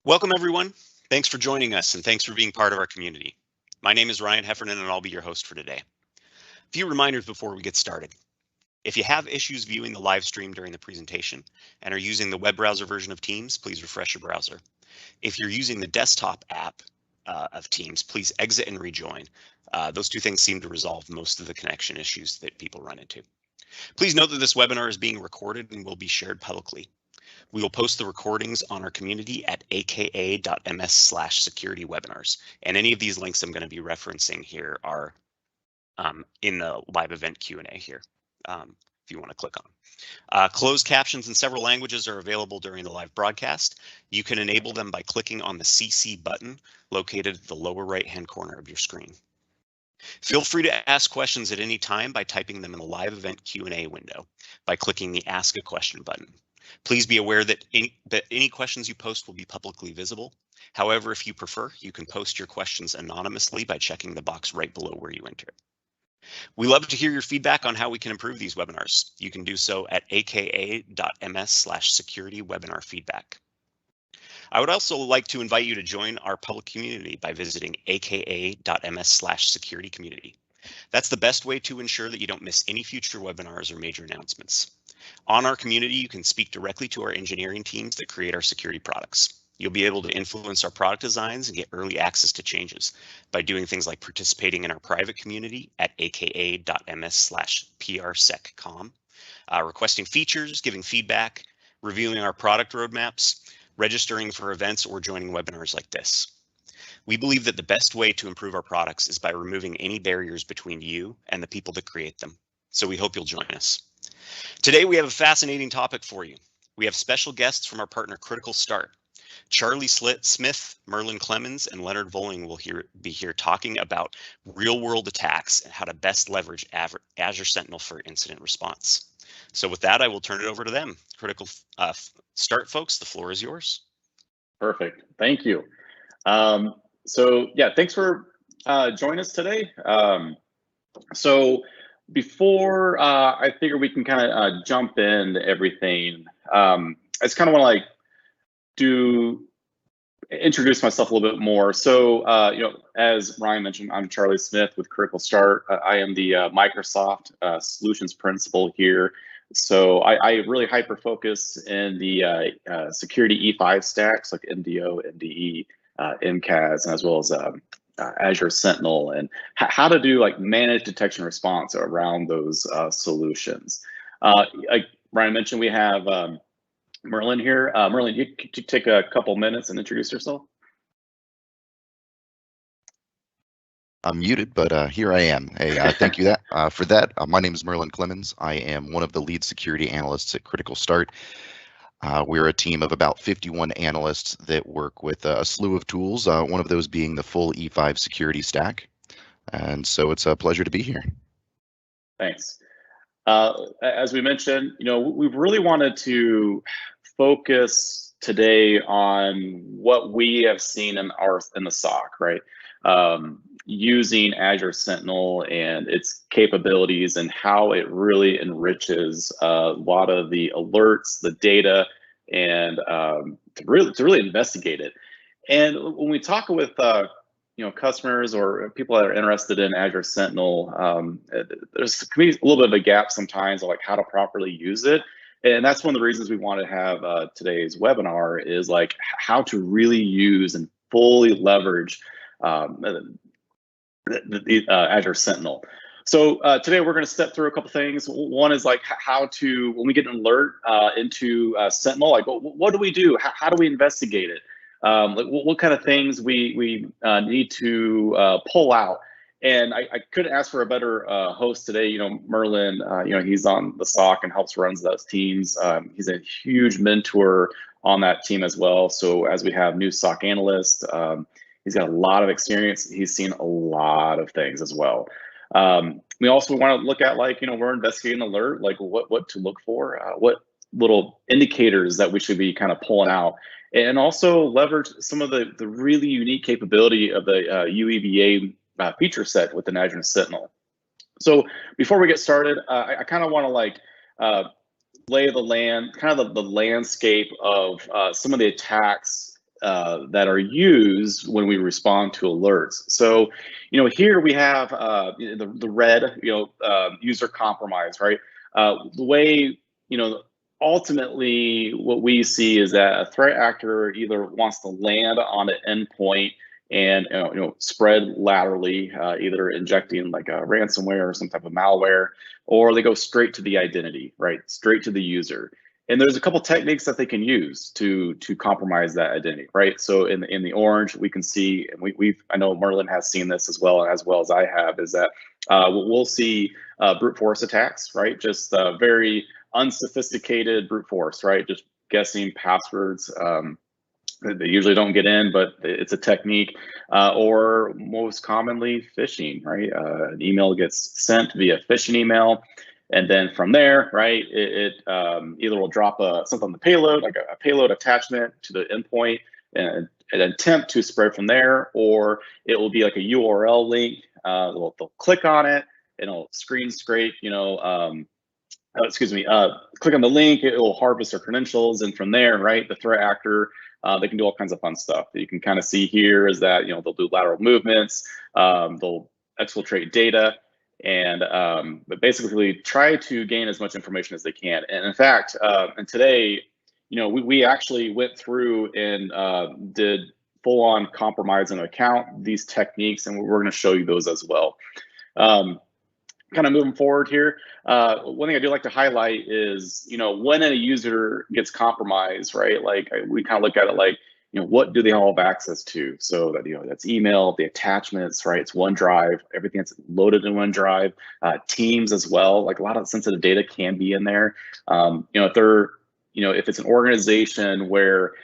Welcome, everyone. Thanks for joining us, and thanks for being part of our community. My name is Ryan Heffernan, and I'll be your host for today. A few reminders before we get started. If you have issues viewing the live stream during the presentation and are using the web browser version of Teams, please refresh your browser. If you're using the desktop app of Teams, please exit and rejoin. Those two things seem to resolve most of the connection issues that people run into. Please note that this webinar is being recorded and will be shared publicly. We will post the recordings on our community at aka.ms/security-webinars. And any of these links I'm going to be referencing here are in the live event Q&A here, if you want to click on. Closed captions in several languages are available during the live broadcast. You can enable them by clicking on the CC button located at the lower right-hand corner of your screen. Feel free to ask questions at any time by typing them in the live event Q&A window by clicking the Ask a Question button. Please be aware that any questions you post will be publicly visible. However, if you prefer, you can post your questions anonymously by checking the box right below where you enter it. We love to hear your feedback on how we can improve these webinars. You can do so at aka.ms/security-webinar-feedback. I would also like to invite you to join our public community by visiting aka.ms/security-community. That's the best way to ensure that you don't miss any future webinars or major announcements. On our community, you can speak directly to our engineering teams that create our security products. You'll be able to influence our product designs and get early access to changes by doing things like participating in our private community at aka.ms/prseccomm, requesting features, giving feedback, reviewing our product roadmaps, registering for events, or joining webinars like this. We believe that the best way to improve our products is by removing any barriers between you and the people that create them. So we hope you'll join us. Today, we have a fascinating topic for you. We have special guests from our partner CriticalSTART. Charlie Smith, Merlon Clemmons, and Leonard Volling will be here talking about real-world attacks and how to best leverage Azure Sentinel for incident response. So with that, I will turn it over to them. CriticalSTART folks, the floor is yours. Perfect. Thank you. So yeah, thanks for joining us today. So before I figure we can kind of jump into everything, I just kind of want to introduce myself a little bit more. So as Ryan mentioned, I'm Charlie Smith with CriticalSTART. I am the Microsoft Solutions Principal here. So I really hyper focus in the security E5 stacks like MDO, MDE, MCAS, as well as Azure Sentinel, and how to do like managed detection response around those solutions. Like Ryan mentioned, we have Merlon here. Merlon, you could take a couple minutes and introduce yourself. I'm muted, but here I am. Hey, thank you for that. My name is Merlon Clemmons. I am one of the lead security analysts at CriticalSTART. We're a team of about 51 analysts that work with a slew of tools, one of those being the full E5 security stack. And so it's a pleasure to be here. Thanks. As we mentioned, we've really wanted to focus today on what we have seen in the SOC, right? Using Azure Sentinel and its capabilities and how it really enriches a lot of the alerts, the data, and to really investigate it. And when we talk with customers or people that are interested in Azure Sentinel, there's a little bit of a gap sometimes of like how to properly use it. And that's one of the reasons we want to have today's webinar is like how to really use and fully leverage Azure Sentinel. So today we're going to step through a couple things. One is like how to, when we get an alert into Sentinel, like what do we do? How do we investigate it? Like what kind of things we need to pull out. And I couldn't ask for a better host today. Merlon, he's on the SOC and helps run those teams. He's a huge mentor on that team as well. So as we have new SOC analysts, he's got a lot of experience. He's seen a lot of things as well. We also want to look at we're investigating an alert, like what to look for, what little indicators that we should be kind of pulling out, and also leverage some of the really unique capability of the UEBA feature set within Azure Sentinel. So before we get started, I kind of want to lay the land, kind of the landscape of some of the attacks that are used when we respond to alerts. So, here we have the red, user compromise, right? The way, ultimately what we see is that a threat actor either wants to land on an endpoint and spread laterally, either injecting like a ransomware or some type of malware, or they go straight to the identity, right? Straight to the user. And there's a couple techniques that they can use to compromise that identity, right? So in the orange, we can see, and I know Merlon has seen this as well as I have, is that we'll see brute force attacks, right? Just very unsophisticated brute force, right? Just guessing passwords. They usually don't get in, but it's a technique. Or most commonly, phishing, right? An email gets sent via phishing email. And then from there, right, it either will drop something on the payload, like a payload attachment to the endpoint, and an attempt to spread from there, or it will be like a URL link. They'll click on it, and it'll screen scrape, click on the link, it will harvest their credentials, and from there, right, the threat actor, they can do all kinds of fun stuff. You can kind of see here is that, they'll do lateral movements, they'll exfiltrate data, and but basically try to gain as much information as they can. And in fact, and today, we actually went through and did full-on compromise an account, these techniques, and we're going to show you those as well. Kind of moving forward here, one thing I do like to highlight is, when a user gets compromised, right? Like we kind of look at it like, what do they all have access to? So that, that's email, the attachments, right? It's OneDrive, everything that's loaded in OneDrive, Teams as well. Like a lot of sensitive data can be in there. If it's an organization where,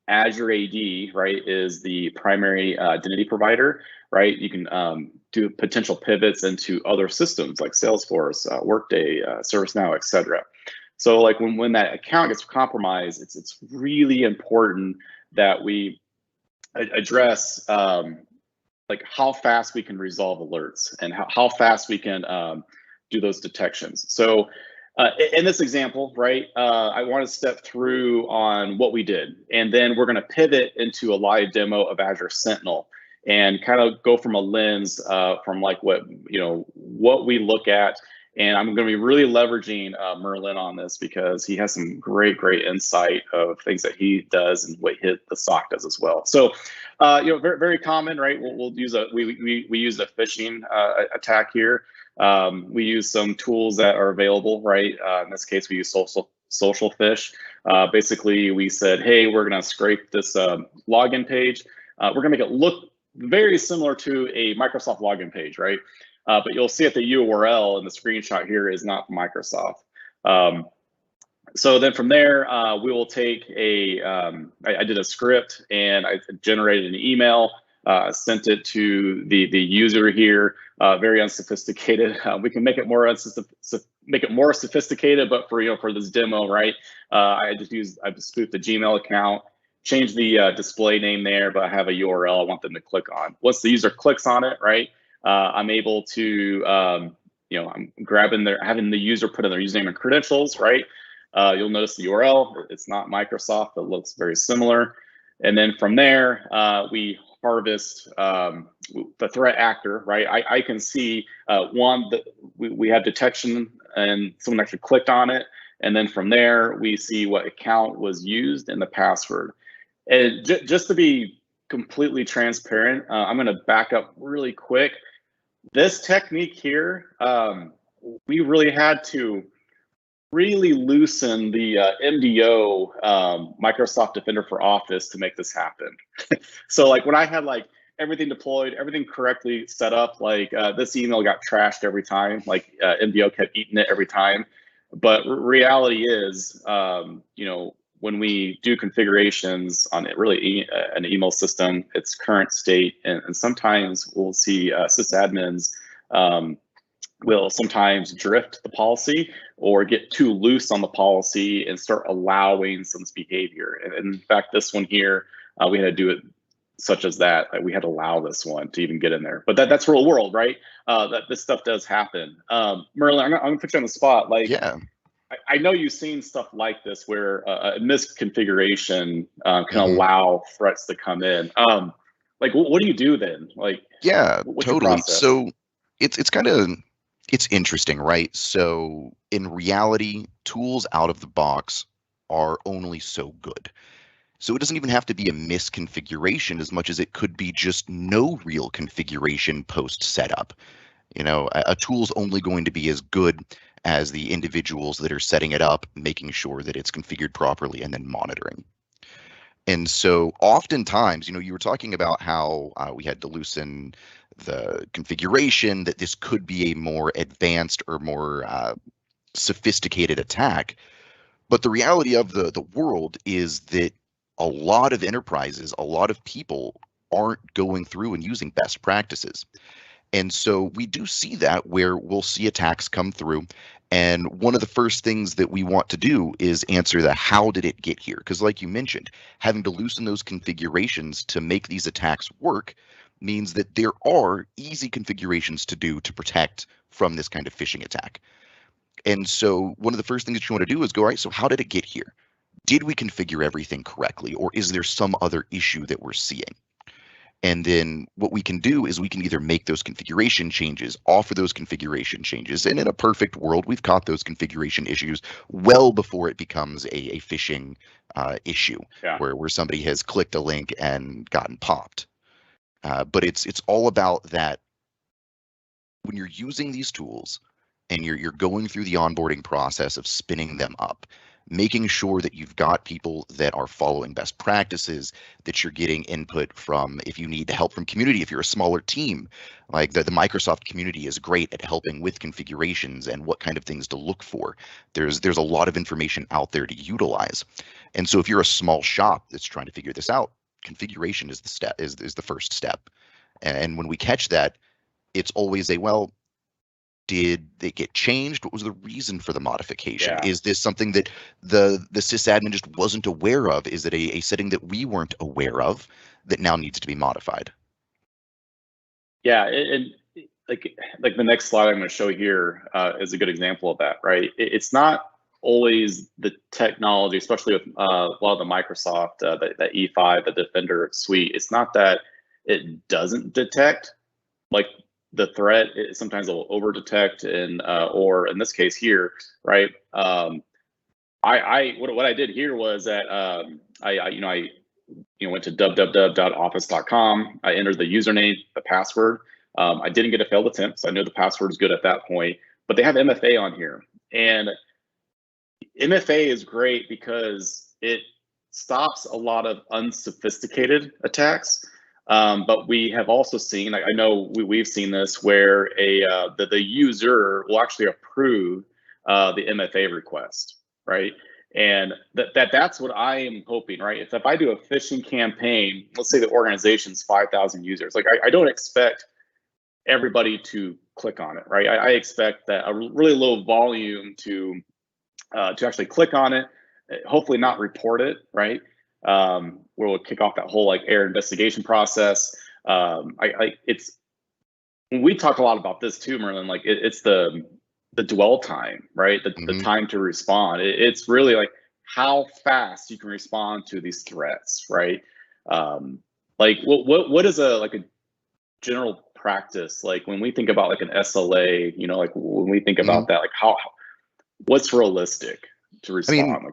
Azure AD, right, is the primary identity provider, right? You can do potential pivots into other systems like Salesforce, Workday, ServiceNow, etc. So like when that account gets compromised, it's really important that we address like how fast we can resolve alerts and how fast we can do those detections. So in this example, right, I want to step through on what we did, and then we're going to pivot into a live demo of Azure Sentinel and kind of go from a lens from like what we look at. And I'm going to be really leveraging Merlon on this because he has some great insight of things that he does and what the SOC does as well. So, very, very common, right? We'll use we use a phishing attack here. We use some tools that are available, right? In this case, we use social fish. Basically, we said, hey, we're going to scrape this login page. We're going to make it look very similar to a Microsoft login page, right? But you'll see that the URL in the screenshot here is not Microsoft. So then from there, we will take I did a script and I generated an email, sent it to the user here, very unsophisticated. We can make it more sophisticated, but for this demo, right? I spoofed the Gmail account, changed the display name there, but I have a URL I want them to click on. Once the user clicks on it, right? I'm able to, I'm having the user put in their username and credentials, right? You'll notice the URL, it's not Microsoft, it looks very similar. And then from there, we harvest the threat actor, right? I can see we have detection and someone actually clicked on it. And then from there, we see what account was used and the password. And just to be completely transparent, I'm going to back up really quick. This technique here, we really had to really loosen the MDO Microsoft Defender for Office to make this happen. So like when I had like everything deployed, everything correctly set up, like this email got trashed every time, like MDO kept eating it every time. But reality is, when we do configurations on it, really an email system, its current state, and sometimes we'll see sysadmins will sometimes drift the policy or get too loose on the policy and start allowing some behavior. And in fact, this one here, we had to do it such as that. We had to allow this one to even get in there. But that's real world, right? That this stuff does happen. Merlon, I'm gonna put you on the spot. Like, yeah. I know you've seen stuff like this where a misconfiguration can Mhm. allow threats to come in. Like, what do you do then? Like, Yeah, what's your totally. process? So it's kind of it's interesting, right? So in reality, tools out of the box are only so good. So it doesn't even have to be a misconfiguration as much as it could be just no real configuration post setup. You know, a tool's only going to be as good as the individuals that are setting it up, making sure that it's configured properly, and then monitoring. And so oftentimes, you know, you were talking about how we had to loosen the configuration, that this could be a more advanced or more sophisticated attack. But the reality of the world is that a lot of enterprises, a lot of people aren't going through and using best practices. And so we do see that where we'll see attacks come through. And one of the first things that we want to do is answer the how did it get here? Because, like you mentioned, having to loosen those configurations to make these attacks work means that there are easy configurations to do to protect from this kind of phishing attack. And so one of the first things that you want to do is go, all right, so how did it get here? Did we configure everything correctly? Or is there some other issue that we're seeing? And then what we can do is we can either make those configuration changes, offer those configuration changes, and in a perfect world, we've caught those configuration issues well before it becomes a phishing issue, Yeah. where somebody has clicked a link and gotten popped. But it's all about that when you're using these tools and you're going through the onboarding process of spinning them up, making sure that you've got people that are following best practices, that you're getting input from, if you need help from community, if you're a smaller team, like the Microsoft community is great at helping with configurations and what kind of things to look for. There's a lot of information out there to utilize. And so if you're a small shop that's trying to figure this out, configuration is the first step. And when we catch that, it's always well, did they get changed? What was the reason for the modification? Yeah. Is this something that the sysadmin just wasn't aware of? Is it a setting that we weren't aware of that now needs to be modified? Yeah, and like the next slide I'm going to show here is a good example of that, right? It's not always the technology, especially with a lot of the Microsoft, the E5, the Defender suite. It's not that it doesn't detect like the threat. Sometimes it'll over detect, and or in this case here, right? What I did here was that I went to www.office.com. I entered the username, the password. I didn't get a failed attempt, so I knew the password is good at that point. But they have MFA on here, and MFA is great because it stops a lot of unsophisticated attacks. But we have also seen, I know we've seen this where the user will actually approve the MFA request, right? And that's what I am hoping, right? If I do a phishing campaign, let's say the organization's 5,000 users, like I don't expect everybody to click on it, right? I expect that a really low volume to actually click on it, hopefully not report it, right? Where we'll kick off that whole like error investigation process. It's we talk a lot about this too, Merlon. Like it's the dwell time, right? The time to respond. It's really like how fast you can respond to these threats, right? Like what is a general practice like when we think about like an SLA? You know, like when we think about that, like what's realistic to respond? I mean,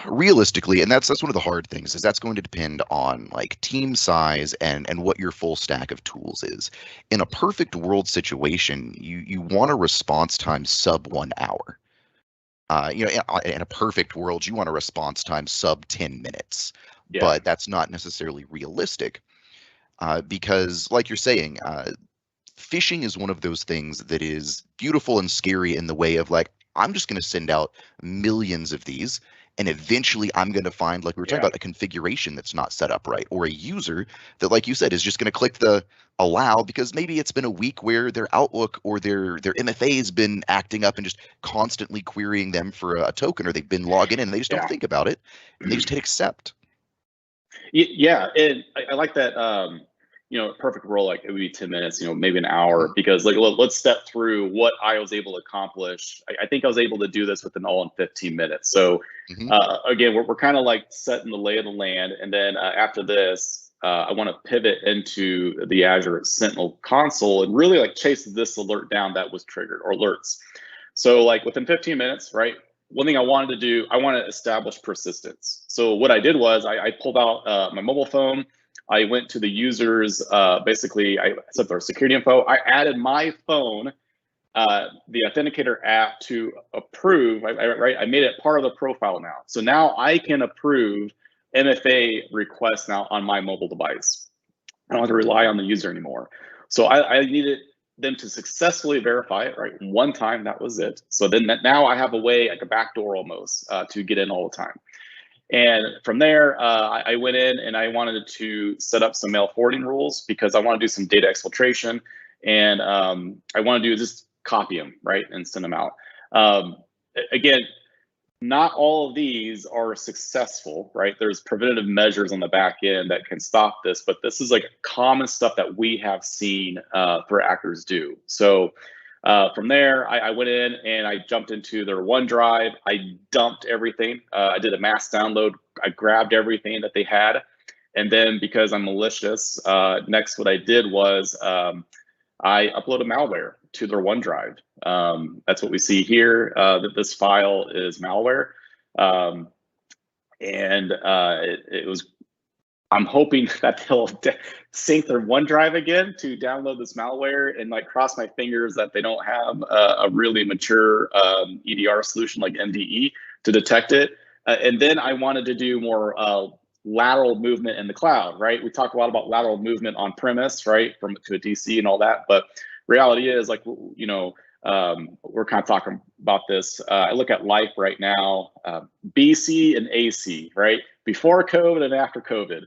realistically, and that's one of the hard things, is that's going to depend on like team size and what your full stack of tools is. In a perfect world situation, you want a response time sub 1 hour. In a perfect world, you want a response time sub 10 minutes, but that's not necessarily realistic because, like you're saying, phishing is one of those things that is beautiful and scary in the way of like, I'm just going to send out millions of these, and eventually I'm going to find, like we were talking about, a configuration that's not set up right, or a user that, like you said, is just going to click the allow because maybe it's been a week where their Outlook or their MFA has been acting up and just constantly querying them for a token, or they've been logging in and they just don't think about it and they just hit accept. Yeah, and I like that. perfect world, like it would be 10 minutes, maybe an hour, because like let's step through what I was able to accomplish. I think I was able to do this within all in 15 minutes. So again, we're kind of like setting the lay of the land, and then after this, I want to pivot into the Azure Sentinel console and really like chase this alert down that was triggered, or alerts. So like within 15 minutes, right? One thing I wanted to do, I want to establish persistence. So what I did was I pulled out my mobile phone. I went to the users, basically I set their security info. I added my phone, the Authenticator app, to approve, right? I made it part of the profile now. So now I can approve MFA requests now on my mobile device. I don't have to rely on the user anymore. So I needed them to successfully verify it, right? One time, that was it. So then now I have a way, like a backdoor almost, to get in all the time. And from there, I went in and I wanted to set up some mail forwarding rules, because I want to do some data exfiltration, and I want to do just copy them, right, and send them out. Again, not all of these are successful, right? There's preventative measures on the back end that can stop this, but this is like common stuff that we have seen threat actors do. So from there, I went in and I jumped into their OneDrive. I dumped everything. I did a mass download. I grabbed everything that they had. And then, because I'm malicious, next what I did was I uploaded malware to their OneDrive. That's what we see here, that this file is malware. It was, I'm hoping that they'll sync their OneDrive again to download this malware, and like cross my fingers that they don't have a really mature EDR solution like MDE to detect it. And then I wanted to do more lateral movement in the cloud, right? We talk a lot about lateral movement on premise, right, from to a DC and all that, but reality is, like, we're kind of talking about this. I look at life right now, BC and AC, right? Before COVID and after COVID,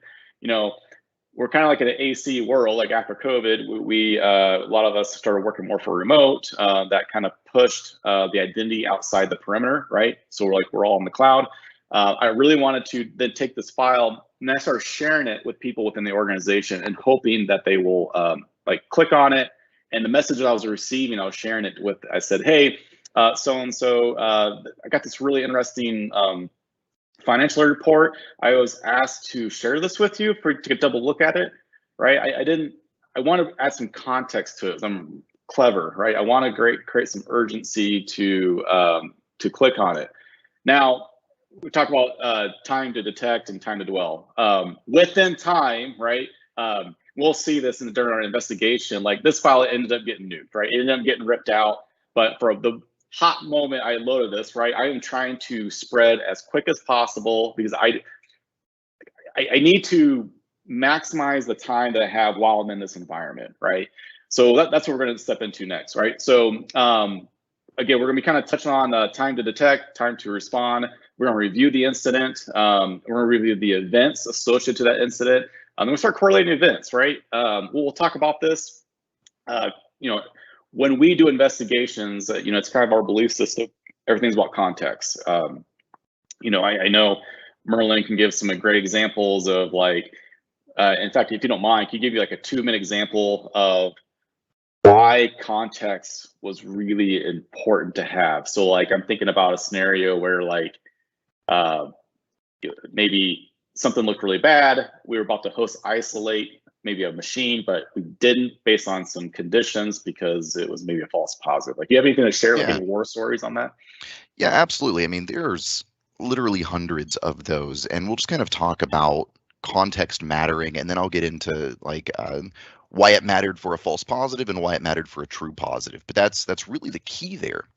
we're kind of like in an AC world. Like after COVID, we a lot of us started working more for remote. That kind of pushed the identity outside the perimeter, right? So we're all in the cloud. I really wanted to then take this file and I started sharing it with people within the organization and hoping that they will like click on it. And the message that I was receiving, I was sharing it with, I said, hey, so-and-so, I got this really interesting financial report. I was asked to share this with you to double look at it, right? I want to add some context to it. I'm clever, right? I want to create some urgency to click on it. Now, we talk about time to detect and time to dwell. Within time, right? We'll see this during our investigation. Like this file ended up getting nuked, right? It ended up getting ripped out. But for the hot moment I loaded this, right, I am trying to spread as quick as possible, because I need to maximize the time that I have while I'm in this environment, right? So that's what we're going to step into next, right? So again, we're going to be kind of touching on time to detect, time to respond. We're going to review the incident. We're going to review the events associated to that incident. I'm going to start correlating events, right? We'll talk about this. When we do investigations, it's kind of our belief system. Everything's about context. I know Merlon can give some great examples of like, in fact, if you don't mind, can you give you like a 2-minute example of why context was really important to have? So like, I'm thinking about a scenario where like, maybe something looked really bad. We were about to host isolate maybe a machine, but we didn't based on some conditions because it was maybe a false positive. Like, you have anything to share, like any war stories on that? Yeah, absolutely. I mean, there's literally hundreds of those, and we'll just kind of talk about context mattering, and then I'll get into like why it mattered for a false positive and why it mattered for a true positive. But that's really the key there.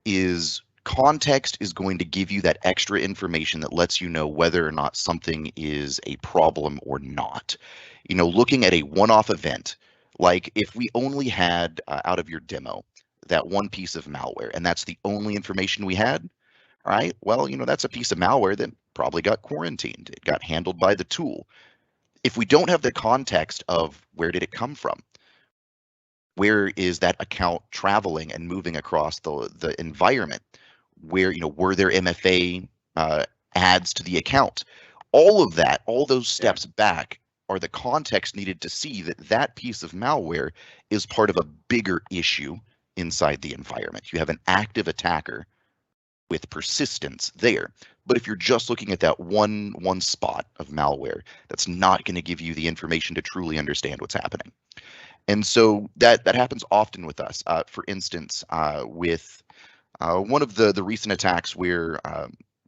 Is context is going to give you that extra information that lets you know whether or not something is a problem or not. Looking at a one-off event, like if we only had out of your demo that one piece of malware, and that's the only information we had, right? Well, that's a piece of malware that probably got quarantined. It got handled by the tool. If we don't have the context of where did it come from, where is that account traveling and moving across the environment, where, were there MFA adds to the account, all of that, all those steps back are the context needed to see that that piece of malware is part of a bigger issue inside the environment. You have an active attacker with persistence there. But if you're just looking at that one spot of malware, that's not going to give you the information to truly understand what's happening. And so that happens often with us. For instance, with one of the recent attacks where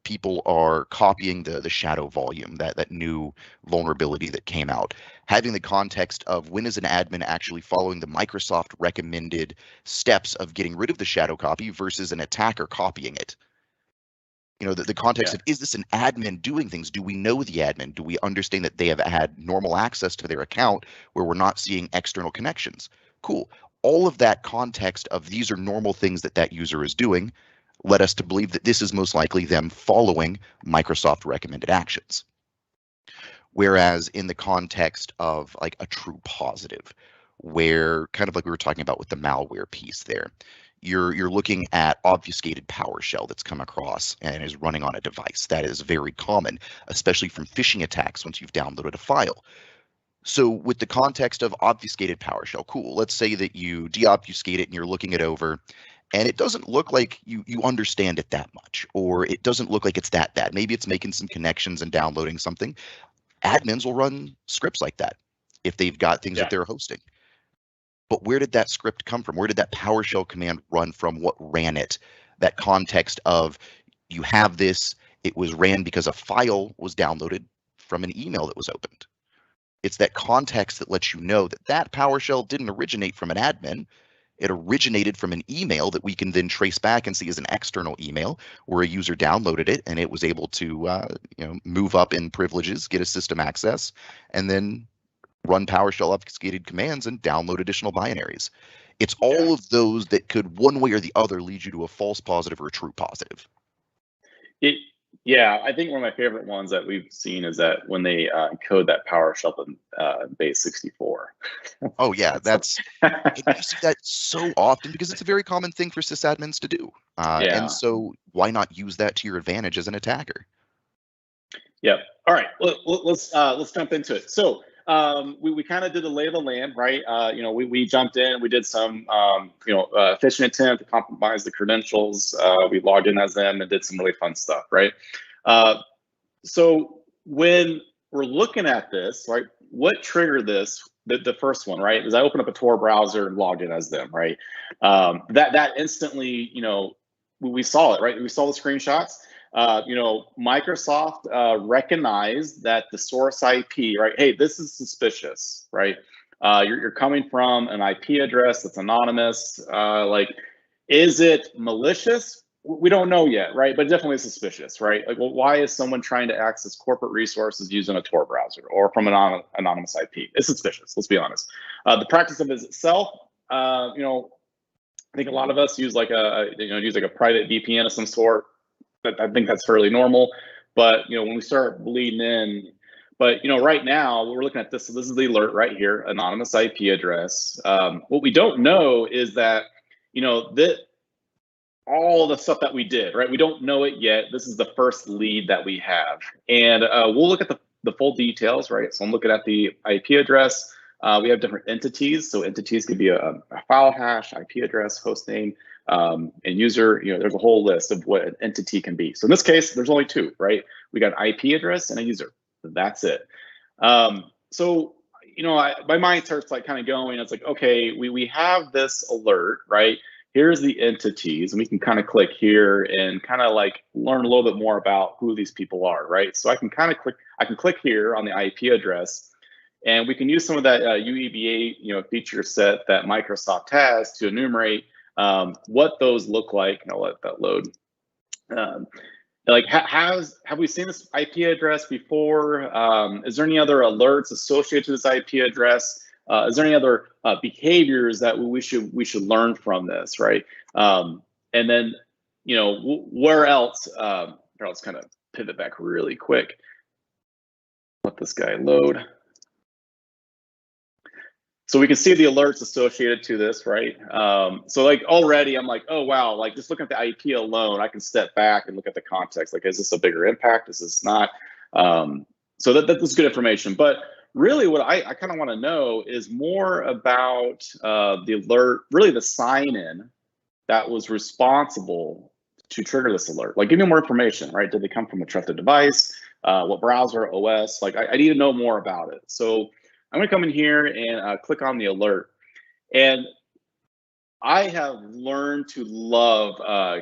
people are copying the shadow volume, that new vulnerability that came out, having the context of when is an admin actually following the Microsoft recommended steps of getting rid of the shadow copy versus an attacker copying it. You know, the context of, is this an admin doing things? Do we know the admin? Do we understand that they have had normal access to their account where we're not seeing external connections? Cool. All of that context of these are normal things that that user is doing led us to believe that this is most likely them following Microsoft recommended actions. Whereas in the context of like a true positive, where kind of like we were talking about with the malware piece there, you're looking at obfuscated PowerShell that's come across and is running on a device. That is very common, especially from phishing attacks once you've downloaded a file. So with the context of obfuscated PowerShell, cool. Let's say that you deobfuscate it and you're looking it over and it doesn't look like you understand it that much, or it doesn't look like it's that bad. Maybe it's making some connections and downloading something. Admins will run scripts like that if they've got things that they're hosting. But where did that script come from? Where did that PowerShell command run from? What ran it? That context of you have this, it was ran because a file was downloaded from an email that was opened. It's that context that lets you know that that PowerShell didn't originate from an admin. It originated from an email that we can then trace back and see as an external email where a user downloaded it and it was able to move up in privileges, get a system access, and then run PowerShell obfuscated commands and download additional binaries. It's all of those that could one way or the other lead you to a false positive or a true positive. Yeah, I think one of my favorite ones that we've seen is that when they code that PowerShell in base 64. Oh yeah, that's you see that so often because it's a very common thing for sysadmins to do. And so why not use that to your advantage as an attacker? Yep. All right. Let's jump into it. So we kind of did the lay of the land, right? We jumped in, we did some phishing attempt to compromise the credentials. We logged in as them and did some really fun stuff, right? So when we're looking at this, right, what triggered this? The first one, right, is I opened up a Tor browser and logged in as them, right? That instantly, we saw it, right? We saw the screenshots. Microsoft recognized that the source IP, right? Hey, this is suspicious, right? You're coming from an IP address that's anonymous. Is it malicious? We don't know yet, right? But definitely suspicious, right? Like, well, why is someone trying to access corporate resources using a Tor browser or from an anonymous IP? It's suspicious. Let's be honest. The practice of it itself, I think a lot of us use like a private VPN of some sort. I think that's fairly normal, but when we start bleeding in, but right now we're looking at this. So this is the alert right here, anonymous IP address. What we don't know is that that all the stuff that we did, right? We don't know it yet. This is the first lead that we have, and we'll look at the full details, right? So I'm looking at the IP address. We have different entities. So entities could be a file hash, IP address, host name. And user, there's a whole list of what an entity can be. So in this case, there's only two, right? We got an IP address and a user. That's it. So my mind starts like kind of going. It's like, okay, we have this alert, right? Here's the entities, and we can kind of click here and kind of like learn a little bit more about who these people are, right? So I can kind of click here on the IP address, and we can use some of that UEBA feature set that Microsoft has to enumerate what those look like, and I'll let that load. Have we seen this IP address before? Is there any other alerts associated to this IP address? Is there any other behaviors that we should learn from this, right? And then where else? Here, let's kind of pivot back really quick. Let this guy load. So we can see the alerts associated to this, right? So like already I'm like, oh wow, like just looking at the IP alone, I can step back and look at the context. Like, is this a bigger impact? Is this not? So that's good information. But really what I kind of want to know is more about the alert, really the sign-in that was responsible to trigger this alert. Like, give me more information, right? Did they come from a trusted device? What browser, OS? Like, I need to know more about it. So I'm gonna come in here and click on the alert. And I have learned to love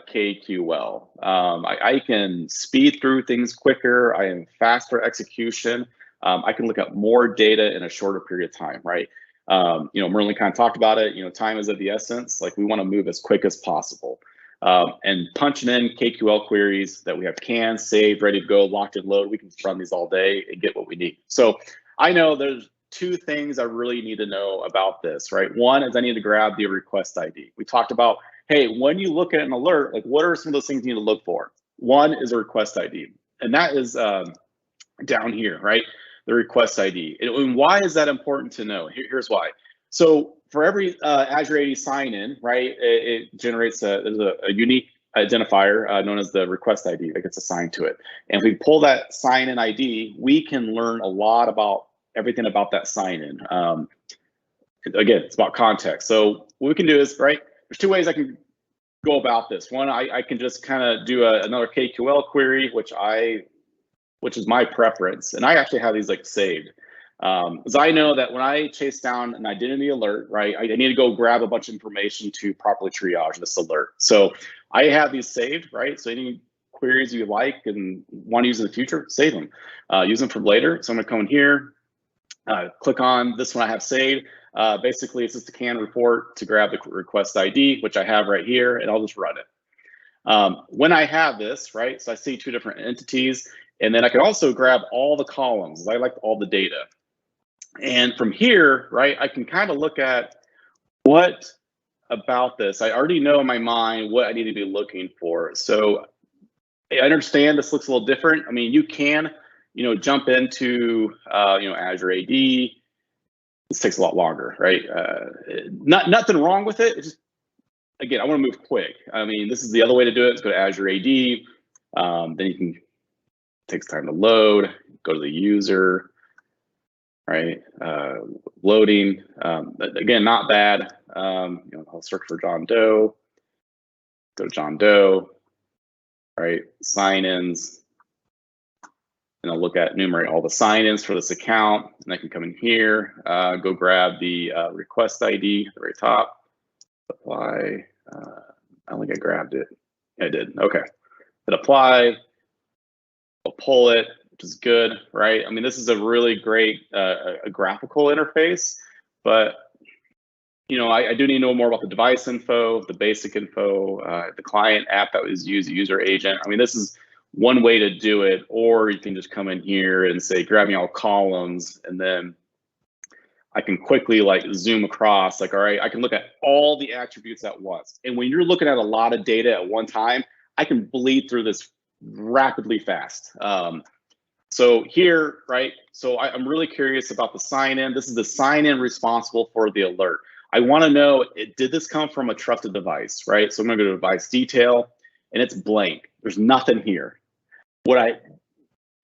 KQL. I can speed through things quicker. I am faster execution. I can look at more data in a shorter period of time, right? Merlon kind of talked about it. Time is of the essence. Like, we want to move as quick as possible. And punching in KQL queries that we have canned, saved, ready to go, locked and load, we can run these all day and get what we need. So I know there's two things I really need to know about this, right? One is I need to grab the request ID. We talked about, hey, when you look at an alert, like, what are some of those things you need to look for? One is a request ID, and that is down here, right? The request ID. And why is that important to know? Here's why. So for every Azure AD sign-in, right, it generates there's a unique identifier known as the request ID that gets assigned to it. And if we pull that sign-in ID, we can learn a lot about everything about that sign-in. Again, it's about context. So what we can do is, right, there's two ways I can go about this. One, I can just kind of do another KQL query, which is my preference. And I actually have these like saved. Because I know that when I chase down an identity alert, right, I need to go grab a bunch of information to properly triage this alert. So I have these saved, right? So any queries you like and want to use in the future, save them. Use them for later. So I'm gonna come in here, click on this one I have saved. Basically, it's just a canned report to grab the request ID, which I have right here, and I'll just run it. When I have this, right, so I see two different entities, and then I can also grab all the columns. I like all the data. And from here, right, I can kind of look at what about this. I already know in my mind what I need to be looking for. So I understand this looks a little different. I mean, you can, jump into, Azure AD. This takes a lot longer, right? Nothing wrong with it. It's just, again, I want to move quick. I mean, this is the other way to do it. Let's go to Azure AD. Then you can, takes time to load, go to the user, right? Loading, again, not bad. I'll search for John Doe, go to John Doe, right? Sign-ins, and I'll look at enumerate all the sign-ins for this account, and I can come in here, go grab the request ID at the very top, apply. I don't think I grabbed it. I did, okay. Hit apply, I'll pull it, which is good, right? I mean, this is a really great a graphical interface, but I do need to know more about the device info, the basic info, the client app that was used, the user agent. I mean, this is one way to do it, or you can just come in here and say, grab me all columns, and then I can quickly like zoom across, like, all right, I can look at all the attributes at once. And when you're looking at a lot of data at one time, I can bleed through this rapidly fast. So here, right, so I'm really curious about the sign-in. This is the sign-in responsible for the alert. I want to know, did this come from a trusted device, right? So I'm going to go to device detail, and it's blank. There's nothing here. What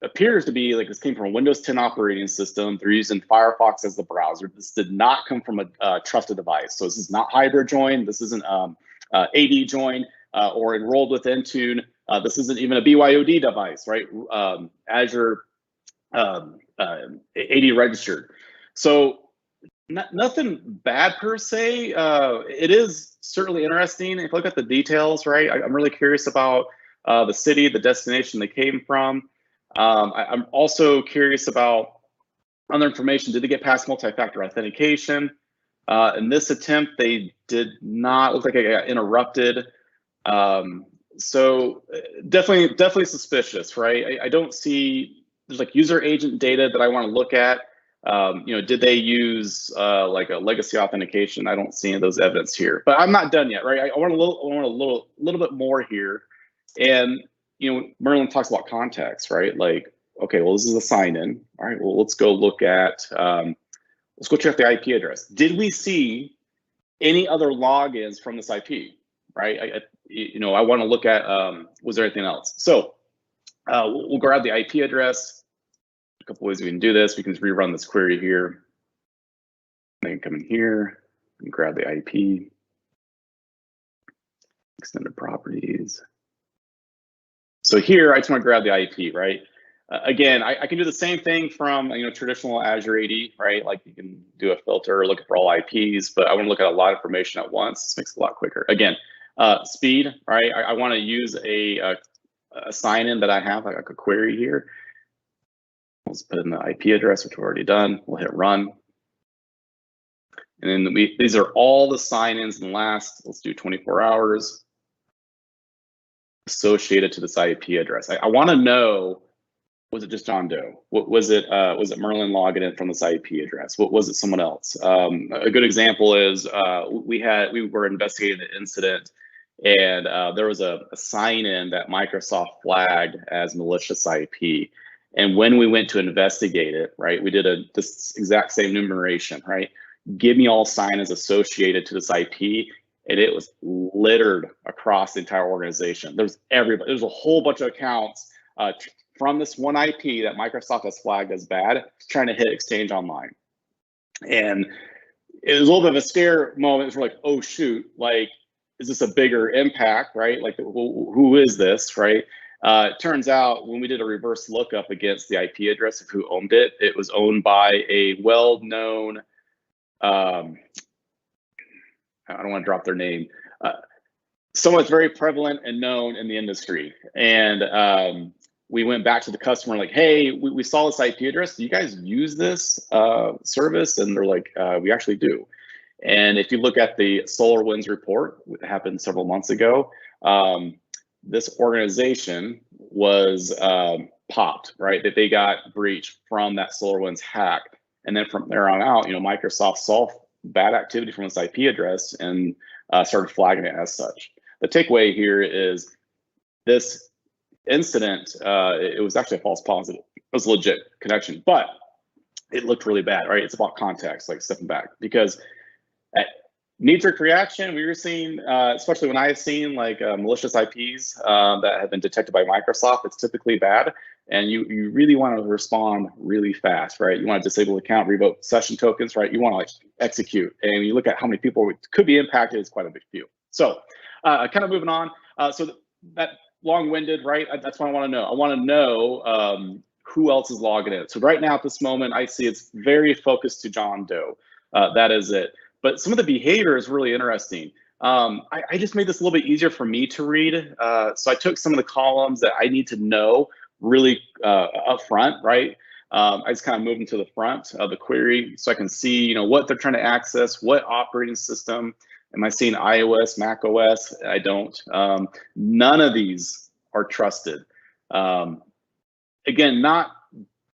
appears to be like this came from a Windows 10 operating system. They're using Firefox as the browser. This did not come from a trusted device. So this is not Hydra join. This isn't AD join or enrolled with Intune. This isn't even a BYOD device, right? Azure AD registered. So nothing bad per se. It is certainly interesting. If you look at the details, right? I'm really curious about the city, the destination they came from. I'm also curious about other information. Did they get past multi-factor authentication? In this attempt, they did not. Look like I got interrupted. So definitely suspicious, right? I don't see, there's like user agent data that I want to look at. Did they use like a legacy authentication? I don't see any of those evidence here, but I'm not done yet, right? I want a little bit more here. And Merlon talks about context, right? Like, okay, well, this is a sign-in. All right, well, let's go look at, let's go check the IP address. Did we see any other logins from this IP, right? I want to look at, was there anything else? So we'll grab the IP address, couple ways we can do this. We can rerun this query here. Then come in here and grab the IP, extended properties. So here, I just want to grab the IP, right? Again, I can do the same thing from traditional Azure AD, right? Like you can do a filter, look for all IPs, but I want to look at a lot of information at once. This makes it a lot quicker. Again, speed, right? I want to use a sign-in that I have, like a query here. Let's put in the IP address, which we've already done. We'll hit run. And then these are all the sign-ins in the last, let's do 24 hours associated to this IP address. I want to know, was it just John Doe? What was it? Was it Merlon logging in from this IP address? What was it? Someone else? A good example is we were investigating an incident, and there was a sign-in that Microsoft flagged as malicious IP. And when we went to investigate it, right, we did this exact same enumeration, right? Give me all sign-ins associated to this IP, and it was littered across the entire organization. There's a whole bunch of accounts from this one IP that Microsoft has flagged as bad, trying to hit Exchange Online. And it was a little bit of a scare moment. We're like, oh shoot, like, is this a bigger impact, right? Like, who is this, right? It turns out when we did a reverse lookup against the IP address of who owned it, it was owned by a well-known, I don't want to drop their name, someone that's very prevalent and known in the industry. And we went back to the customer like, hey, we saw this IP address. Do you guys use this service? And they're like, we actually do. And if you look at the SolarWinds report, that happened several months ago, this organization was popped, right? That they got breached from that SolarWinds hack. And then from there on out, Microsoft saw bad activity from this IP address and started flagging it as such. The takeaway here is this incident, it was actually a false positive. It was a legit connection, but it looked really bad, right? It's about context, like stepping back, because at knee-jerk reaction, we were seeing, especially when I've seen like malicious IPs that have been detected by Microsoft, it's typically bad. And you really want to respond really fast, right? You want to disable account, revoke session tokens, right? You want to like execute. And you look at how many people could be impacted, it's quite a big few. So kind of moving on. So that long-winded, right? That's what I want to know. I want to know who else is logging in. So right now at this moment, I see it's very focused to John Doe. That is it. But some of the behavior is really interesting. I just made this a little bit easier for me to read. So I took some of the columns that I need to know really up front, right? I just kind of moved them to the front of the query so I can see, what they're trying to access, what operating system. Am I seeing iOS, Mac OS? I don't. None of these are trusted. Again, not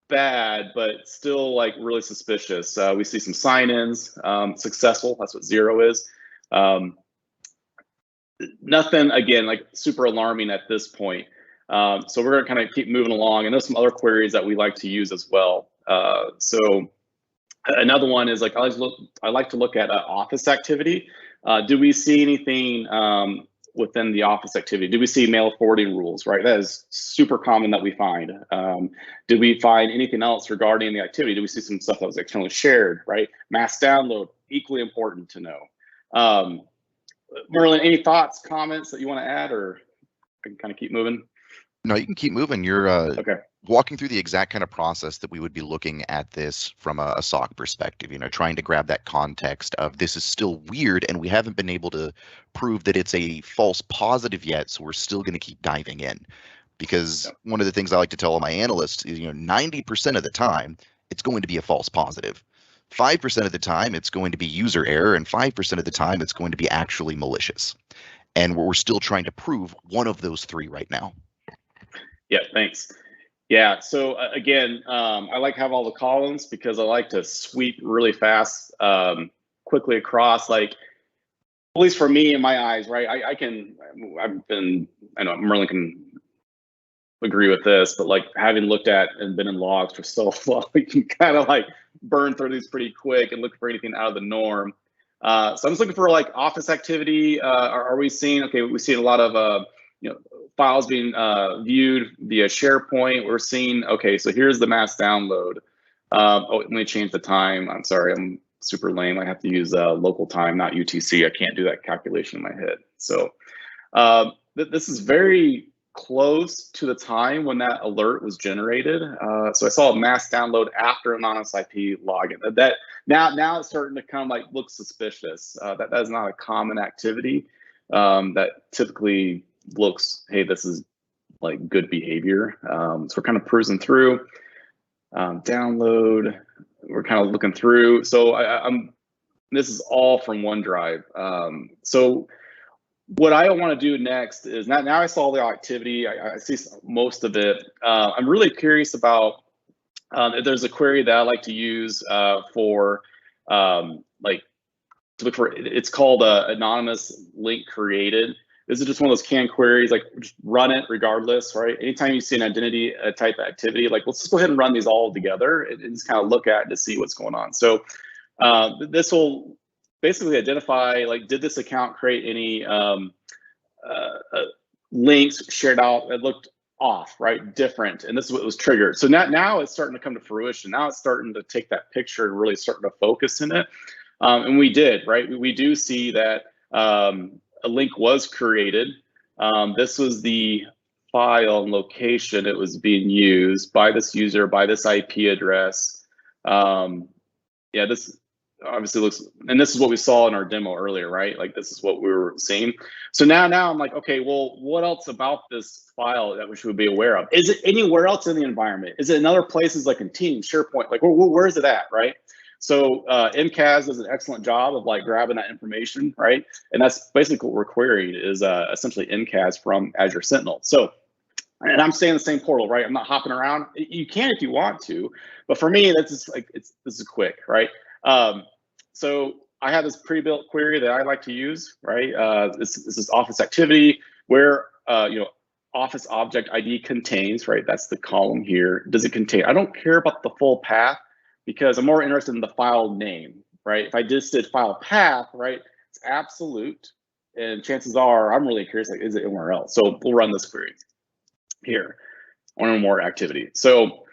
bad, but still like really suspicious. We see some sign-ins, successful. That's what 0 is. Nothing, again, like super alarming at this point. So we're gonna kind of keep moving along, and there's some other queries that we like to use as well. So another one is like I like to look at Office activity. Do we see anything within the Office activity? Do we see mail forwarding rules, right? That is super common that we find. Did we find anything else regarding the activity? Do we see some stuff that was externally shared, right? Mass download, equally important to know. Merlon, any thoughts, comments that you want to add, or I can kind of keep moving? No, you can keep moving. You're okay. Walking through the exact kind of process that we would be looking at this from a SOC perspective, trying to grab that context of this is still weird and we haven't been able to prove that it's a false positive yet, so we're still going to keep diving in. Because one of the things I like to tell all my analysts is, 90% of the time, it's going to be a false positive. 5% of the time, it's going to be user error, and 5% of the time, it's going to be actually malicious. And we're still trying to prove one of those three right now. Yeah, thanks. Yeah, so again, I like to have all the columns because I like to sweep really fast, quickly across, like, at least for me in my eyes, right? I know Merlon can agree with this, but like having looked at and been in logs for so long, we can kind of like burn through these pretty quick and look for anything out of the norm. So I'm just looking for like Office activity. Are we seeing, okay, we see a lot of, files being viewed via SharePoint. We're seeing, okay, so here's the mass download. Oh, let me change the time. I'm sorry, I'm super lame. I have to use local time, not UTC. I can't do that calculation in my head. So this is very close to the time when that alert was generated. So I saw a mass download after anonymous IP login. That now it's starting to kind of like look suspicious. That is not a common activity that typically looks, hey, this is like good behavior. So we're kind of cruising through. Download. We're kind of looking through. So this is all from OneDrive. So what I want to do next is now I saw the activity. I see most of it. I'm really curious about there's a query that I like to use for like to look for. It's called anonymous link created. This is just one of those canned queries, like just run it regardless, right? Anytime you see an identity type activity, like let's just go ahead and run these all together and just kind of look at it to see what's going on. So this will basically identify, like, did this account create any links shared out that looked off, right? Different, and this is what was triggered. So now it's starting to come to fruition. Now it's starting to take that picture and really starting to focus in it. And we did, right? We do see that a link was created. This was the file and location it was being used by this user, by this IP address. Yeah, this obviously looks, and this is what we saw in our demo earlier, right? Like this is what we were seeing. So now I'm like, okay, well, what else about this file that we should be aware of? Is it anywhere else in the environment? Is it in other places like in Teams, SharePoint? Like where is it at, right? So MCAS does an excellent job of like grabbing that information, right? And that's basically what we're querying is essentially MCAS from Azure Sentinel. So, and I'm staying in the same portal, right? I'm not hopping around. You can if you want to, but for me, that's just like this is quick, right? So I have this pre-built query that I like to use, right? This is Office activity where Office object ID contains, right? That's the column here. Does it contain? I don't care about the full path because I'm more interested in the file name, right? If I just did file path, right, it's absolute, and chances are I'm really curious, like, is it anywhere else? So we'll run this query here, one or more activity. So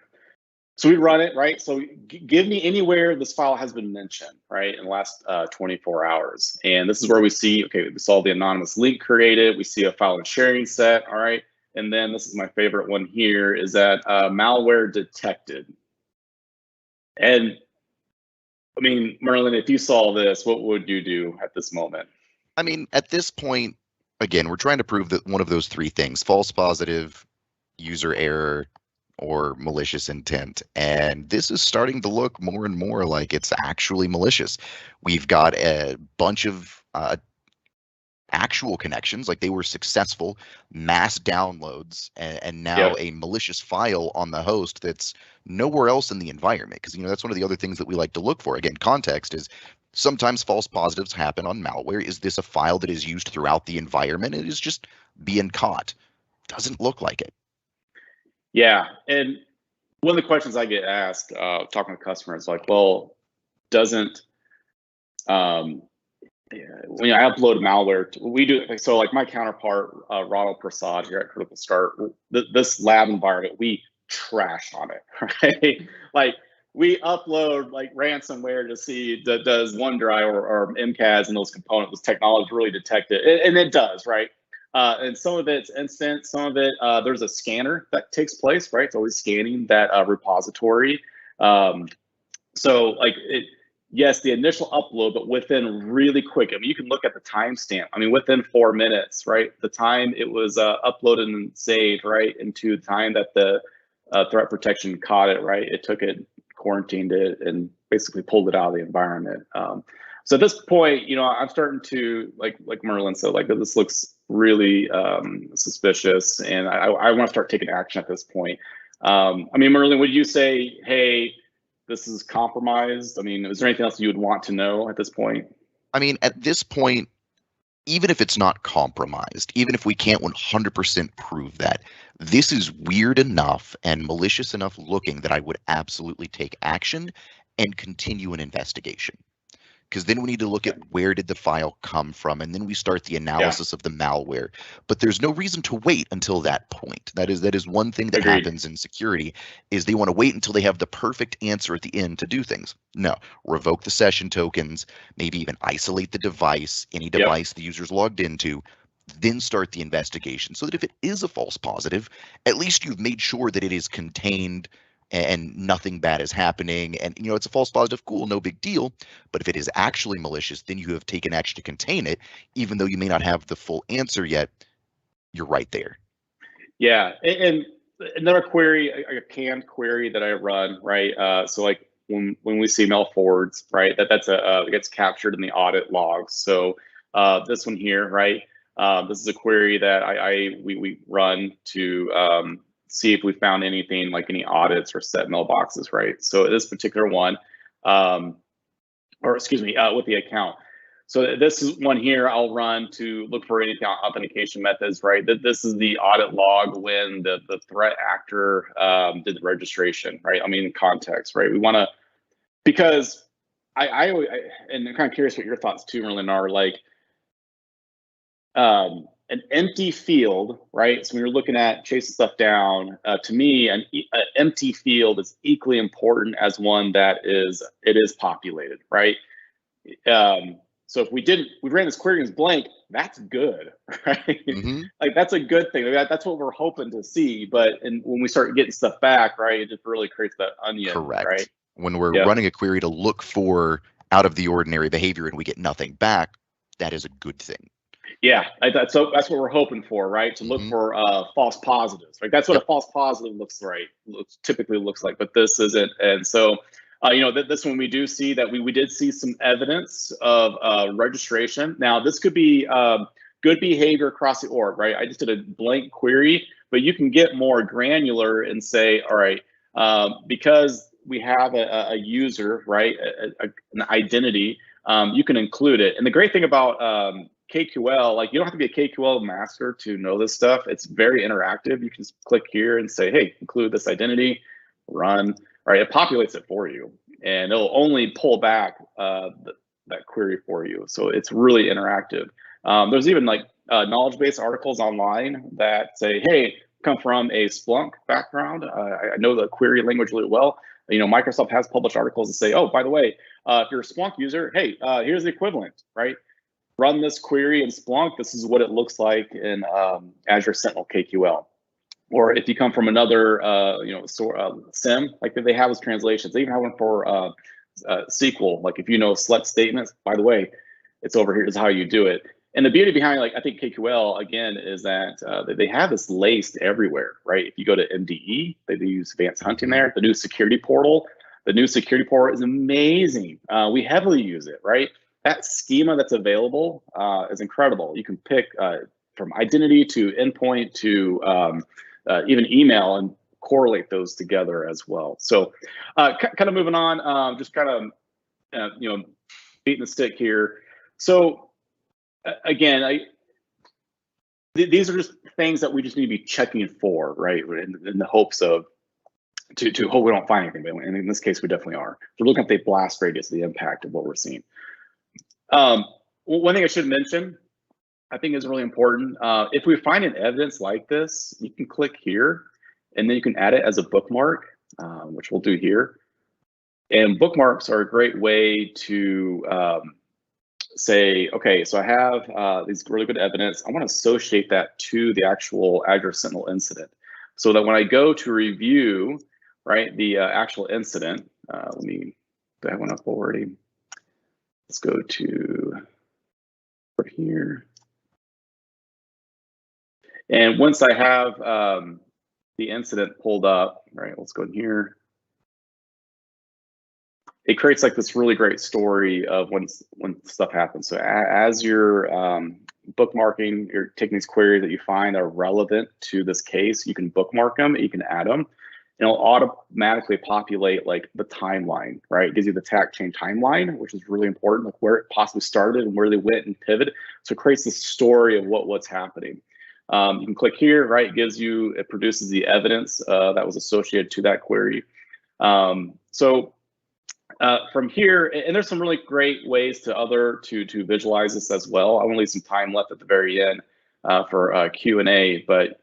we run it, right? So give me anywhere this file has been mentioned, right, in the last 24 hours. And this is where we see, okay, we saw the anonymous link created. We see a file and sharing set, all right? And then this is my favorite one here, is that malware detected. And I mean, Merlon, if you saw this, what would you do at this moment? I mean, at this point, again, we're trying to prove that one of those three things: false positive, user error, or malicious intent. And this is starting to look more and more like it's actually malicious. We've got a bunch of actual connections, like they were successful mass downloads, and now a malicious file on the host that's nowhere else in the environment. Because that's one of the other things that we like to look for. Again, context is sometimes false positives happen on malware. Is this a file that is used throughout the environment? It is just being caught. Doesn't look like it. Yeah, and one of the questions I get asked talking to customers, like, well, doesn't when I upload malware, we do so. Like my counterpart, Ronald Prasad here at CriticalSTART, this lab environment, we trash on it, right? Like we upload like ransomware to see that does OneDrive or MCAS and those components, those technologies really detect it, and it does, right? And some of it's instant, some of it there's a scanner that takes place, right? It's always scanning that repository. So like yes, the initial upload, but within really quick. I mean, you can look at the timestamp. I mean, within 4 minutes, right? The time it was uploaded and saved, right, into the time that the threat protection caught it, right? It took it, quarantined it, and basically pulled it out of the environment. So at this point, I'm starting to like Merlon said, like this looks really suspicious, and I want to start taking action at this point. I mean, Merlon, would you say, hey, this is compromised? I mean, is there anything else you would want to know at this point? I mean, at this point, even if it's not compromised, even if we can't 100% prove that, this is weird enough and malicious enough looking that I would absolutely take action and continue an investigation. because then we need to look at where did the file come from, and then we start the analysis of the malware. But there's no reason to wait until that point. That is one thing that Agreed. happens in security, is they want to wait until they have the perfect answer at the end to do things. No, revoke the session tokens, maybe even isolate the device, any device the user's logged into, then start the investigation, so that if it is a false positive, at least you've made sure that it is contained and nothing bad is happening. And it's a false positive, cool, no big deal. But if it is actually malicious, then you have taken action to contain it, even though you may not have the full answer yet. You're right there. Yeah, and another query, a canned query that I run, right? So like when we see mail forwards, right, that's it gets captured in the audit logs. So this one here, right? This is a query that we run to see if we found anything like any audits or set mailboxes, right? So this particular one, or excuse me, with the account. So this is one here I'll run to look for any account authentication methods, right? This is the audit log when the threat actor did the registration, right? I mean, context, right? We want to, because I and I'm kind of curious what your thoughts too, Merlon, are like, an empty field, right? So when you're looking at chasing stuff down, to me, an empty field is equally important as one that is populated, right? So if we ran this query as blank, that's good, right? Like that's a good thing. That's what we're hoping to see. But when we start getting stuff back, right, it just really creates that onion. Correct. Right? When we're running a query to look for out of the ordinary behavior and we get nothing back, that is a good thing. Yeah, that's what we're hoping for, right? To look for false positives, right? That's what a false positive typically looks like, but this isn't. And so, this one we do see that we did see some evidence of registration. Now, this could be good behavior across the org, right? I just did a blank query, but you can get more granular and say, all right, because we have a user, right, an identity, you can include it. And the great thing about KQL, like you don't have to be a KQL master to know this stuff. It's very interactive. You can just click here and say, hey, include this identity, run, right? It populates it for you, and it'll only pull back that query for you. So it's really interactive. There's even like knowledge-based articles online that say, hey, come from a Splunk background. I know the query language really well. Microsoft has published articles that say, oh, by the way, if you're a Splunk user, hey, here's the equivalent, right? Run this query in Splunk. This is what it looks like in Azure Sentinel KQL. Or if you come from another, SIM, like they have those translations. They even have one for SQL. Like if you know select statements, by the way, it's over here. Is how you do it. And the beauty behind, like I think KQL again, is that they have this laced everywhere, right? If you go to MDE, they use advanced hunting there. The new security portal. The new security portal is amazing. We heavily use it, right? That schema that's available is incredible. You can pick from identity to endpoint to even email and correlate those together as well. So kind of moving on, just kind of, beating the stick here. So again, these are just things that we just need to be checking for, right? In the hopes of, to hope we don't find anything. But in this case, we definitely are. We're looking at the blast radius, the impact of what we're seeing. One thing I should mention, I think is really important. If we find an evidence like this, you can click here, and then you can add it as a bookmark, which we'll do here. And bookmarks are a great way to say, okay, so I have these really good evidence. I want to associate that to the actual Azure Sentinel incident, so that when I go to review, right, the actual incident, let me put that one up already. Let's go to over here. And once I have the incident pulled up, right, let's go in here. It creates like this really great story of when stuff happens. So as you're bookmarking, you're taking these queries that you find are relevant to this case, you can bookmark them, you can add them. And it'll automatically populate like the timeline, right? It gives you the attack chain timeline, which is really important, like where it possibly started and where they went and pivoted. So it creates this story of what's happening. You can click here, right? It produces the evidence that was associated to that query. So From here, and there's some really great ways to visualize this as well. I want to leave some time left at the very end for Q&A, but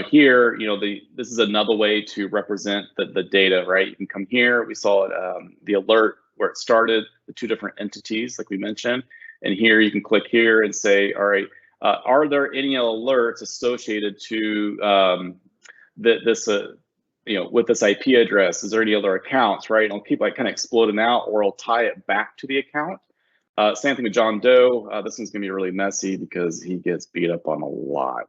here, this is another way to represent the data, right? You can come here. We saw it, the alert where it started, the two different entities, like we mentioned, and here you can click here and say, all right, are there any alerts associated to this? With this IP address, is there any other accounts, right? And it'll keep kind of exploding out, or it'll tie it back to the account. Same thing with John Doe. This one's gonna be really messy because he gets beat up on a lot.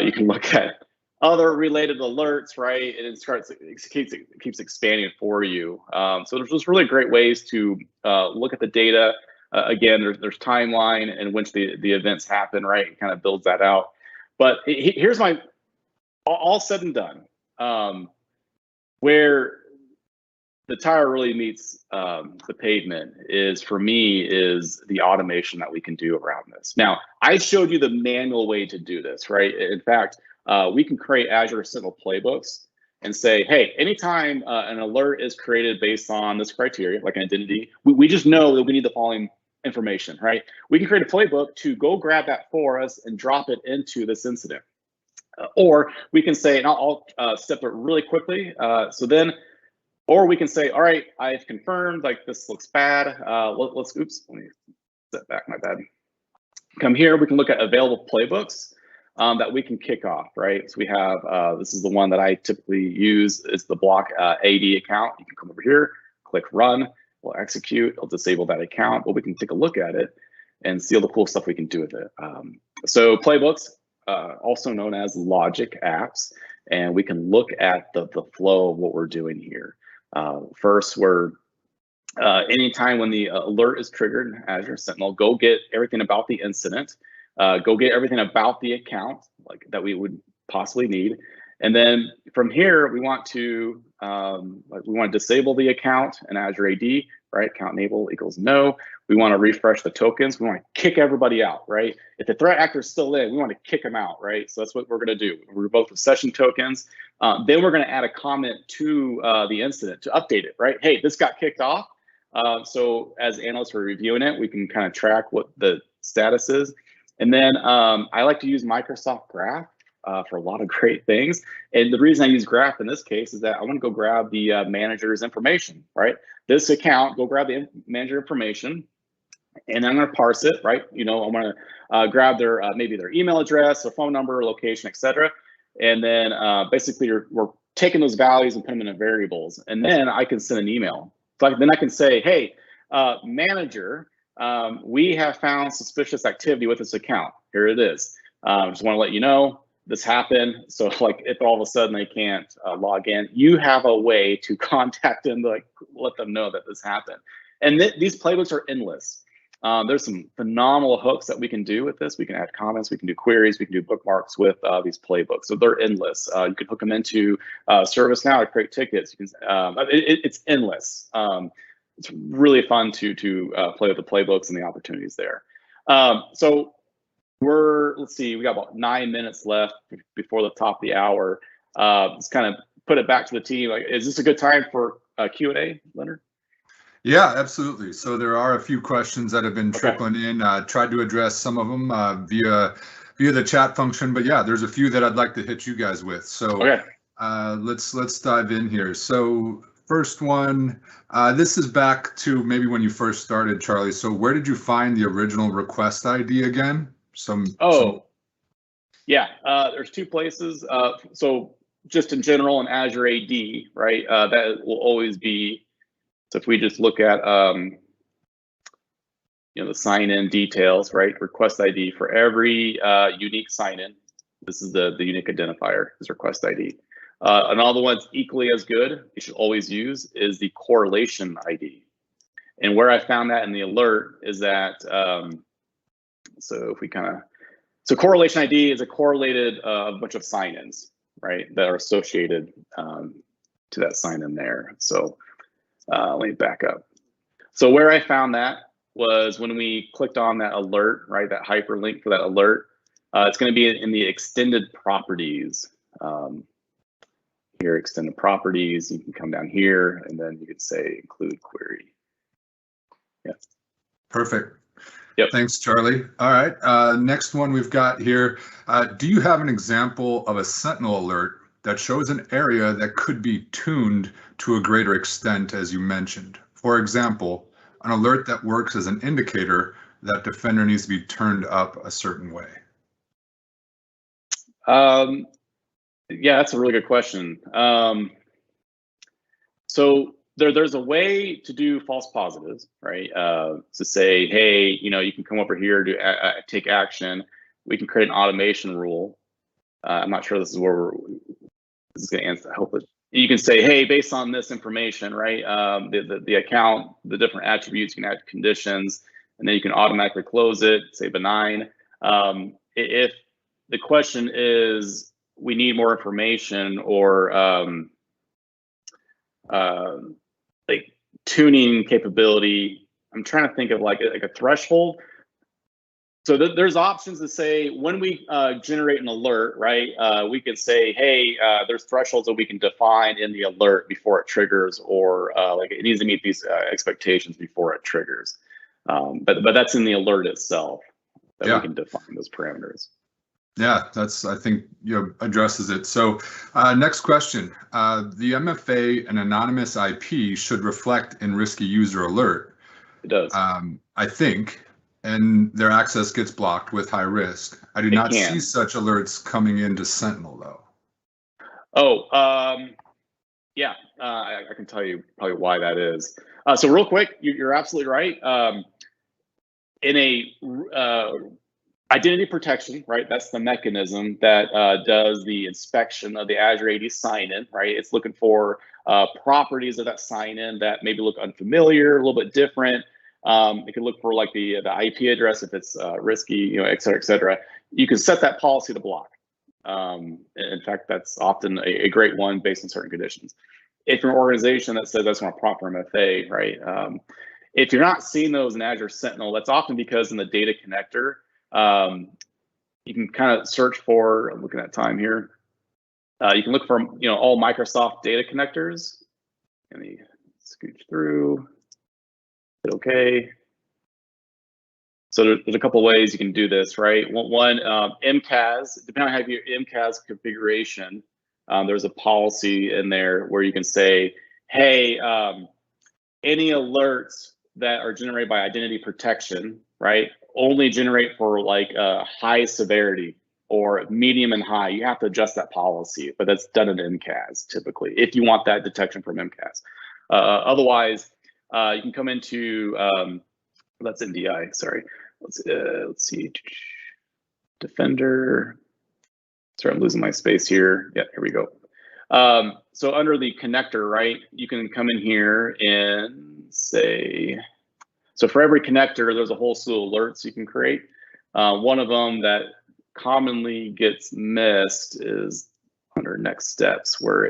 You can look at other related alerts, right? And it keeps expanding for you. So there's just really great ways to look at the data. Again, there's timeline in which the events happen, right? It kind of builds that out. But here's my all said and done. Where the tire really meets the pavement is, for me, is the automation that we can do around this. Now, I showed you the manual way to do this, right? In fact, we can create Azure Sentinel playbooks and say, hey, anytime an alert is created based on this criteria, like an identity, we just know that we need the following information, right? We can create a playbook to go grab that for us and drop it into this incident. Or we can say, and I'll step it really quickly. Or we can say, all right, I've confirmed, like this looks bad. Oops, let me step back, my bad. Come here, we can look at available playbooks that we can kick off, right? So we have, this is the one that I typically use, it's the block AD account. You can come over here, click run, we'll execute, it'll disable that account, but we can take a look at it and see all the cool stuff we can do with it. So playbooks, also known as logic apps, and we can look at the flow of what we're doing here. First, we're anytime when the alert is triggered in Azure Sentinel, go get everything about the incident, go get everything about the account like that we would possibly need, and then from here we want to disable the account in Azure AD, right? Account enable equals no. We want to refresh the tokens. We want to kick everybody out, right? If the threat actor is still in, we want to kick them out, right? So that's what we're going to do. We revoke the session tokens. Then we're going to add a comment to the incident to update it, right? Hey, this got kicked off. So as analysts are reviewing it, we can kind of track what the status is. And then I like to use Microsoft Graph for a lot of great things. And the reason I use Graph in this case is that I want to go grab the manager's information, right? This account, go grab the manager information, and I'm going to parse it, right? I'm going to grab their maybe their email address, their phone number, location, etc. And then basically we're taking those values and putting them in variables, and then I can send an email. So then I can say, hey, manager, we have found suspicious activity with this account. Here it is. Just want to let you know this happened. So like if all of a sudden they can't log in, you have a way to contact them to let them know that this happened. And these playbooks are endless. There's some phenomenal hooks that we can do with this. We can add comments, we can do queries, we can do bookmarks with these playbooks. So they're endless. You can hook them into ServiceNow to create tickets. You can, it's endless. It's really fun to play with the playbooks and the opportunities there. So let's see, we got about 9 minutes left before the top of the hour. Let's kind of put it back to the team. Is this a good time for Q&A, Leonard? Yeah, absolutely. So there are a few questions that have been trickling in. Tried to address some of them via the chat function, but yeah, there's a few that I'd like to hit you guys with. So let's dive in here. So first one, this is back to maybe when you first started, Charlie. So where did you find the original request ID again? There's two places. So just in general in Azure AD, right? That will always be. So if we just look at the sign-in details, right? Request ID for every unique sign-in. This is the unique identifier, is request ID. And all the ones equally as good, you should always use is the correlation ID. And where I found that in the alert is that, so correlation ID is a correlated bunch of sign-ins, right? That are associated to that sign-in there. So let me back up. So where I found that was when we clicked on that alert, right? That hyperlink for that alert. It's going to be in the extended properties. Here, extended properties. You can come down here and then you could say include query. Yeah. Perfect. Yep. Thanks, Charlie. All right. Next one we've got here. Do you have an example of a Sentinel alert that shows an area that could be tuned to a greater extent, as you mentioned? For example, an alert that works as an indicator that Defender needs to be turned up a certain way. Yeah, that's a really good question. So there's a way to do false positives, right? To say, hey, you can come over here to take action. We can create an automation rule. I'm not sure this is where this is going to answer. I hope you can say, hey, based on this information, right? The account, the different attributes, you can add conditions, and then you can automatically close it, say benign. If the question is, we need more information, or like tuning capability, I'm trying to think of like a threshold. So there's options to say when we generate an alert, right? We could say, hey, there's thresholds that we can define in the alert before it triggers, or like it needs to meet these expectations before it triggers. But that's in the alert itself that we can define those parameters. Yeah, I think addresses it. So next question, the MFA and anonymous IP should reflect in risky user alert. It does. I think, and their access gets blocked with high risk. I do not see such alerts coming into Sentinel though. Oh, yeah, I can tell you probably why that is. So real quick, you're absolutely right. In a identity protection, right? That's the mechanism that does the inspection of the Azure AD sign-in, right? It's looking for properties of that sign-in that maybe look unfamiliar, a little bit different. It can look for like the IP address if it's risky, et cetera, et cetera. You can set that policy to block. In fact, that's often a great one based on certain conditions. If you're an organization that says that's not a proper MFA, right? If you're not seeing those in Azure Sentinel, that's often because in the data connector, you can kind of search for, I'm looking at time here. You can look for, all Microsoft data connectors. Let me scooch through, hit OK. So there's a couple ways you can do this, right? One, MCAS, depending on how your MCAS configuration, there's a policy in there where you can say, hey, any alerts that are generated by identity protection, right, only generate for like high severity or medium and high. You have to adjust that policy, but that's done in MCAS typically if you want that detection from MCAS. Otherwise, you can come into that's NDI. Sorry, let's see, Defender. Sorry, I'm losing my space here. Yeah, here we go. So under the connector, right, you can come in here and say, so for every connector, there's a whole slew of alerts you can create. One of them that commonly gets missed is under next steps, where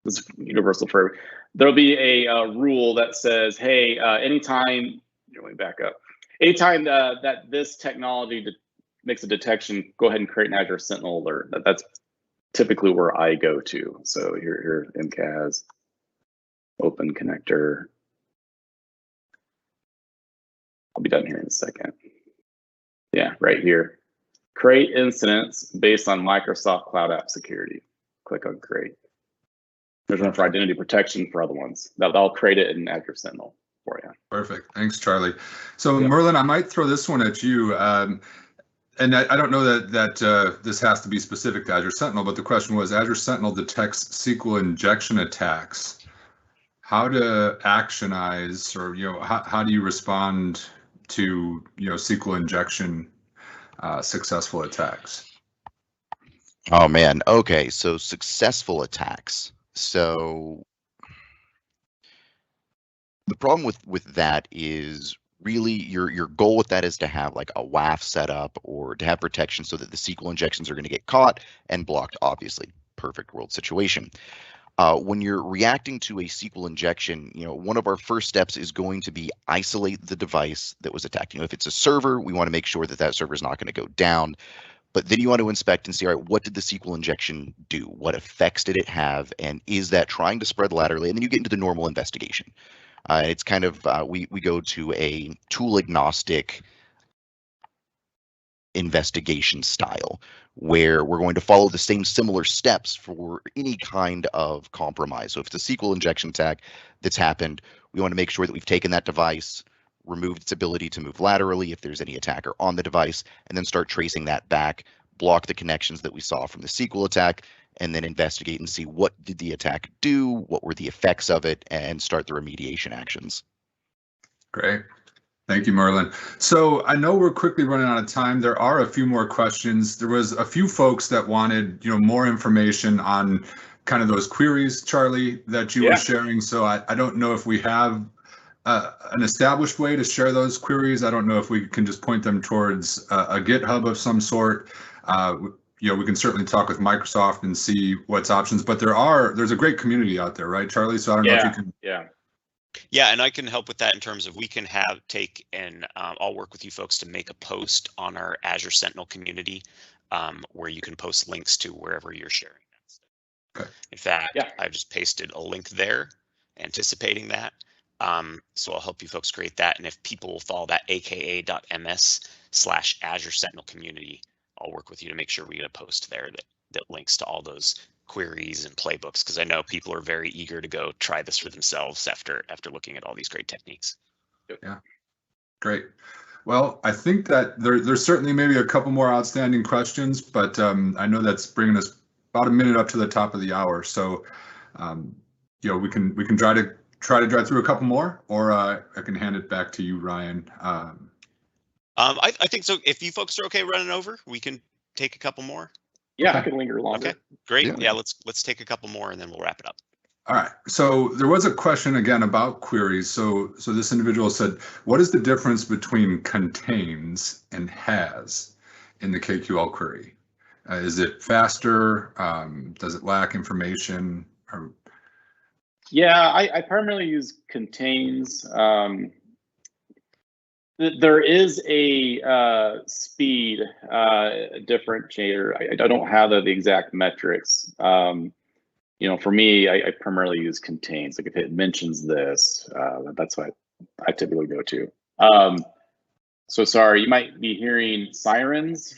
it's universal for every. There'll be a rule that says, hey, anytime, let me back up. Anytime that this technology makes a detection, go ahead and create an Azure Sentinel alert. That's typically where I go to. So here MCAS, open connector. I'll be done here in a second. Yeah, right here. Create incidents based on Microsoft Cloud App Security. Click on create. There's one for identity protection for other ones. That'll create it in Azure Sentinel for you. Perfect. Thanks, Charlie. So Merlon, I might throw this one at you. And I don't know that this has to be specific to Azure Sentinel, but the question was, Azure Sentinel detects SQL injection attacks. How to actionize, or how do you respond to SQL injection successful attacks? Oh man, okay, so successful attacks. So the problem with that is really your goal with that is to have like a WAF set up or to have protection so that the SQL injections are going to get caught and blocked, obviously. Perfect world situation. When you're reacting to a SQL injection, one of our first steps is going to be isolate the device that was attacked. If it's a server, we want to make sure that that server is not going to go down. But then you want to inspect and see, all right, what did the SQL injection do? What effects did it have? And is that trying to spread laterally? And then you get into the normal investigation. It's kind of, we go to a tool agnostic investigation style where we're going to follow the same similar steps for any kind of compromise. So if it's a SQL injection attack that's happened, we want to make sure that we've taken that device, removed its ability to move laterally if there's any attacker on the device, and then start tracing that back, block the connections that we saw from the SQL attack, and then investigate and see what did the attack do, what were the effects of it, and start the remediation actions. Great. Thank you, Merlon. So I know we're quickly running out of time. There are a few more questions. There was a few folks that wanted, more information on kind of those queries, Charlie, that you were sharing. So I don't know if we have an established way to share those queries. I don't know if we can just point them towards a GitHub of some sort. We can certainly talk with Microsoft and see what's options, but there's a great community out there, right, Charlie? So I don't know if you can. Yeah, and I can help with that in terms of we can I'll work with you folks to make a post on our Azure Sentinel community where you can post links to wherever you're sharing that. Okay. In fact, I've just pasted a link there, anticipating that. So I'll help you folks create that. And if people will follow that aka.ms/Azure Sentinel community, I'll work with you to make sure we get a post there that links to all those queries and playbooks, because I know people are very eager to go try this for themselves after looking at all these great techniques. Yeah, great. Well, I think that there's certainly maybe a couple more outstanding questions, but I know that's bringing us about a minute up to the top of the hour. So, we can try to drive through a couple more, or I can hand it back to you, Ryan. I think so. If you folks are okay running over, we can take a couple more. Yeah, I can linger longer. Okay, great. Yeah, let's take a couple more and then we'll wrap it up. All right. So there was a question again about queries. So this individual said, what is the difference between contains and has in the KQL query? Is it faster? Does it lack information? Yeah, I primarily use contains. There is a speed differentiator. I don't have the exact metrics. For me, I primarily use contains. Like if it mentions this, that's what I typically go to. So sorry, you might be hearing sirens.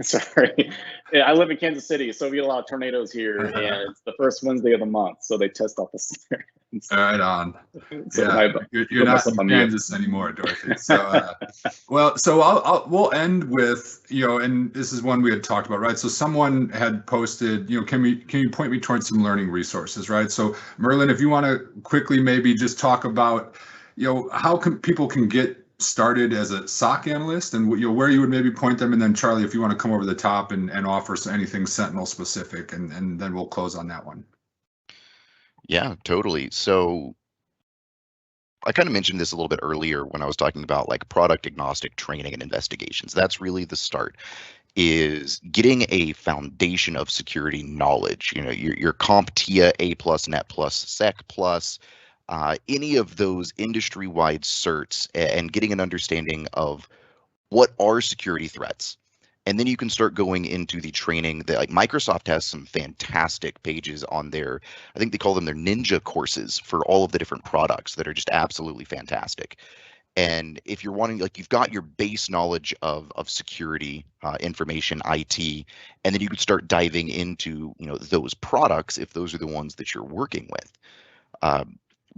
Sorry, I live in Kansas City, so we get a lot of tornadoes here, and it's the first Wednesday of the month, so they test off the sirens. Right on. So you're not in Kansas anymore, Dorothy. So, we'll end with, and this is one we had talked about, right? So someone had posted, can you point me towards some learning resources, right? So Merlon, if you want to quickly maybe just talk about, how people can get started as a SOC analyst, and where you would maybe point them, and then Charlie, if you want to come over the top and offer anything Sentinel specific, and then we'll close on that one. Yeah, totally. So I kind of mentioned this a little bit earlier when I was talking about like product agnostic training and investigations. That's really the start, is getting a foundation of security knowledge. Your CompTIA, A+, Net+, Sec+, any of those industry-wide certs, and getting an understanding of what are security threats. And then you can start going into the training that, like, Microsoft has some fantastic pages on their, I think they call them their ninja courses for all of the different products that are just absolutely fantastic. And if you're wanting, like, you've got your base knowledge of security, information, IT, and then you could start diving into, those products if those are the ones that you're working with.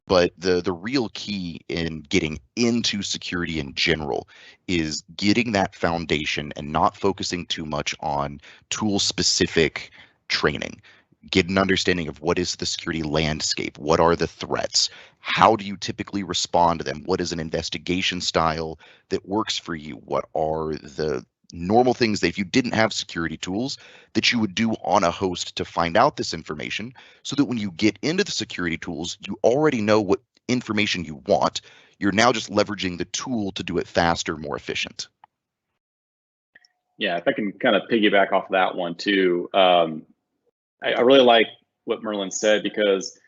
But the real key in getting into security in general is getting that foundation and not focusing too much on tool-specific training. Get an understanding of what is the security landscape, what are the threats, how do you typically respond to them, what is an investigation style that works for you, what are the normal things that if you didn't have security tools that you would do on a host to find out this information, so that when you get into the security tools, you already know what information you want. You're now just leveraging the tool to do it faster, more efficient. Yeah, if I can kind of piggyback off that one too. I really like what Merlon said, because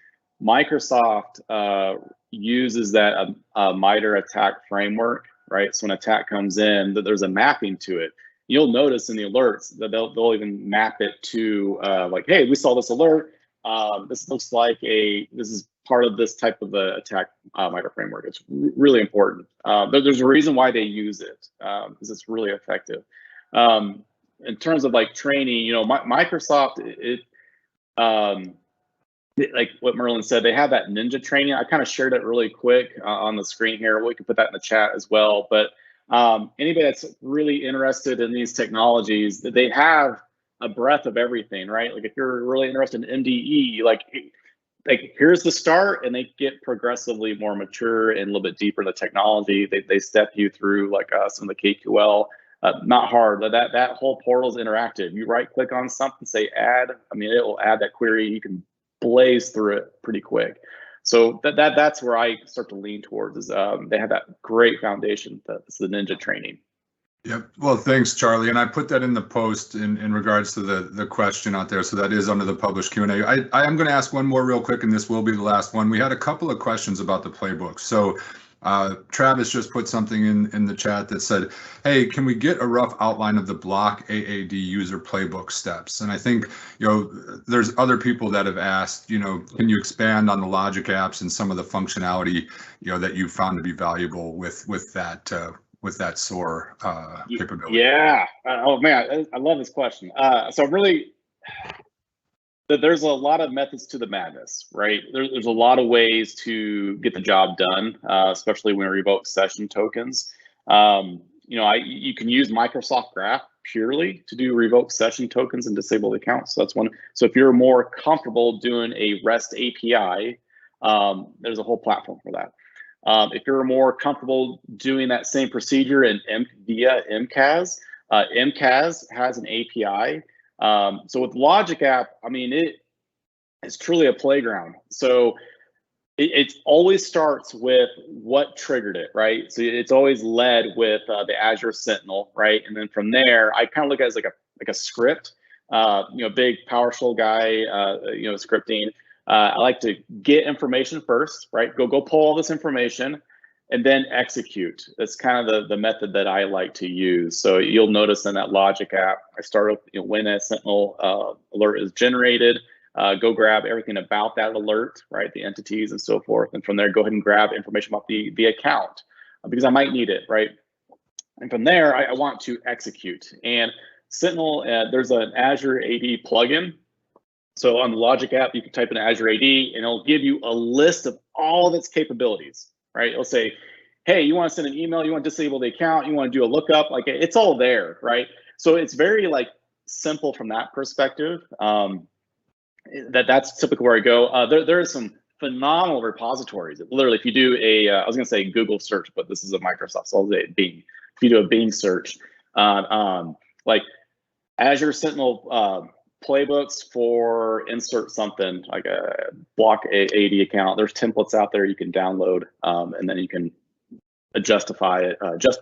Microsoft uses that MITRE attack framework, right? So when an attack comes in, there's a mapping to it. You'll notice in the alerts that they'll even map it to like, hey, we saw this alert. this looks like this is part of this type of attack micro framework. It's really important. There's a reason why they use it, because it's really effective. In terms of like training, Microsoft, like what Merlon said, they have that ninja training. I kind of shared it really quick on the screen here. We can put that in the chat as well. But anybody that's really interested in these technologies, they have a breadth of everything, right? Like if you're really interested in MDE, like here's the start, and they get progressively more mature and a little bit deeper in the technology. They step you through like some of the KQL. Not hard. That whole portal is interactive. You right click on something, say add. I mean, it will add that query. You can blaze through it pretty quick. So that's where I start to lean towards is they have that great foundation. That's the ninja training. Yep. Well, thanks, Charlie. And I put that in the post in regards to the question out there. So that is under the published Q&A. I am going to ask one more real quick, and this will be the last one. We had a couple of questions about the playbook. So Travis just put something in the chat that said, hey, can we get a rough outline of the block AAD user playbook steps? And I think, there's other people that have asked, can you expand on the logic apps and some of the functionality, that you found to be valuable with that SOAR capability? Yeah. Oh man, I love this question. So really, there's a lot of methods to the madness, right? There's a lot of ways to get the job done, especially when we revoke session tokens. You can use Microsoft Graph purely to do revoke session tokens and disable the accounts. So that's one. So if you're more comfortable doing a REST API, there's a whole platform for that. If you're more comfortable doing that same procedure via MCAS, MCAS has an API. So with Logic App, I mean, it's truly a playground. So it always starts with what triggered it, right? So it's always led with the Azure Sentinel, right? And then from there, I kind of look at it as like a script. Big PowerShell guy, scripting. I like to get information first, right? Go pull all this information and then execute. That's kind of the method that I like to use. So you'll notice in that Logic app, I start with when a Sentinel alert is generated, go grab everything about that alert, right? The entities and so forth. And from there, go ahead and grab information about the account because I might need it, right? And from there, I want to execute. And Sentinel, there's an Azure AD plugin. So on the Logic app, you can type in Azure AD and it'll give you a list of all of its capabilities, right? It'll say, hey, you want to send an email, you want to disable the account, you want to do a lookup, like it's all there, right? So it's very like simple from that perspective. That's typically where I go. There are some phenomenal repositories. Literally, if you do I was going to say Google search, but this is a Microsoft, so I'll say Bing. If you do a Bing search, like Azure Sentinel playbooks for insert something like a block AD account. There's templates out there you can download, and then you can justify it, just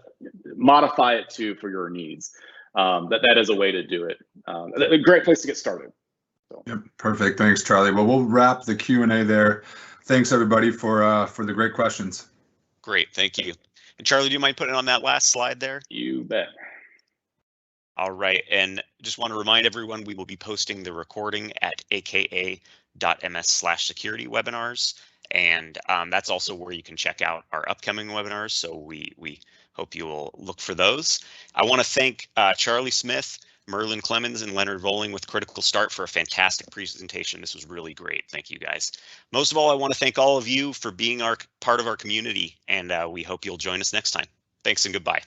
modify it for your needs. That is a way to do it. A great place to get started. So. Yep, perfect. Thanks, Charlie. Well, we'll wrap the Q&A there. Thanks everybody for the great questions. Great, thank you. And Charlie, do you mind putting on that last slide there? You bet. All right, and just want to remind everyone we will be posting the recording at aka.ms/security webinars, and that's also where you can check out our upcoming webinars. So we hope you will look for those. I want to thank Charlie Smith, Merlon Clemmons, and Leonard Volling with CriticalSTART for a fantastic presentation. This was really great. Thank you guys. Most of all, I want to thank all of you for being part of our community, and we hope you'll join us next time. Thanks and goodbye.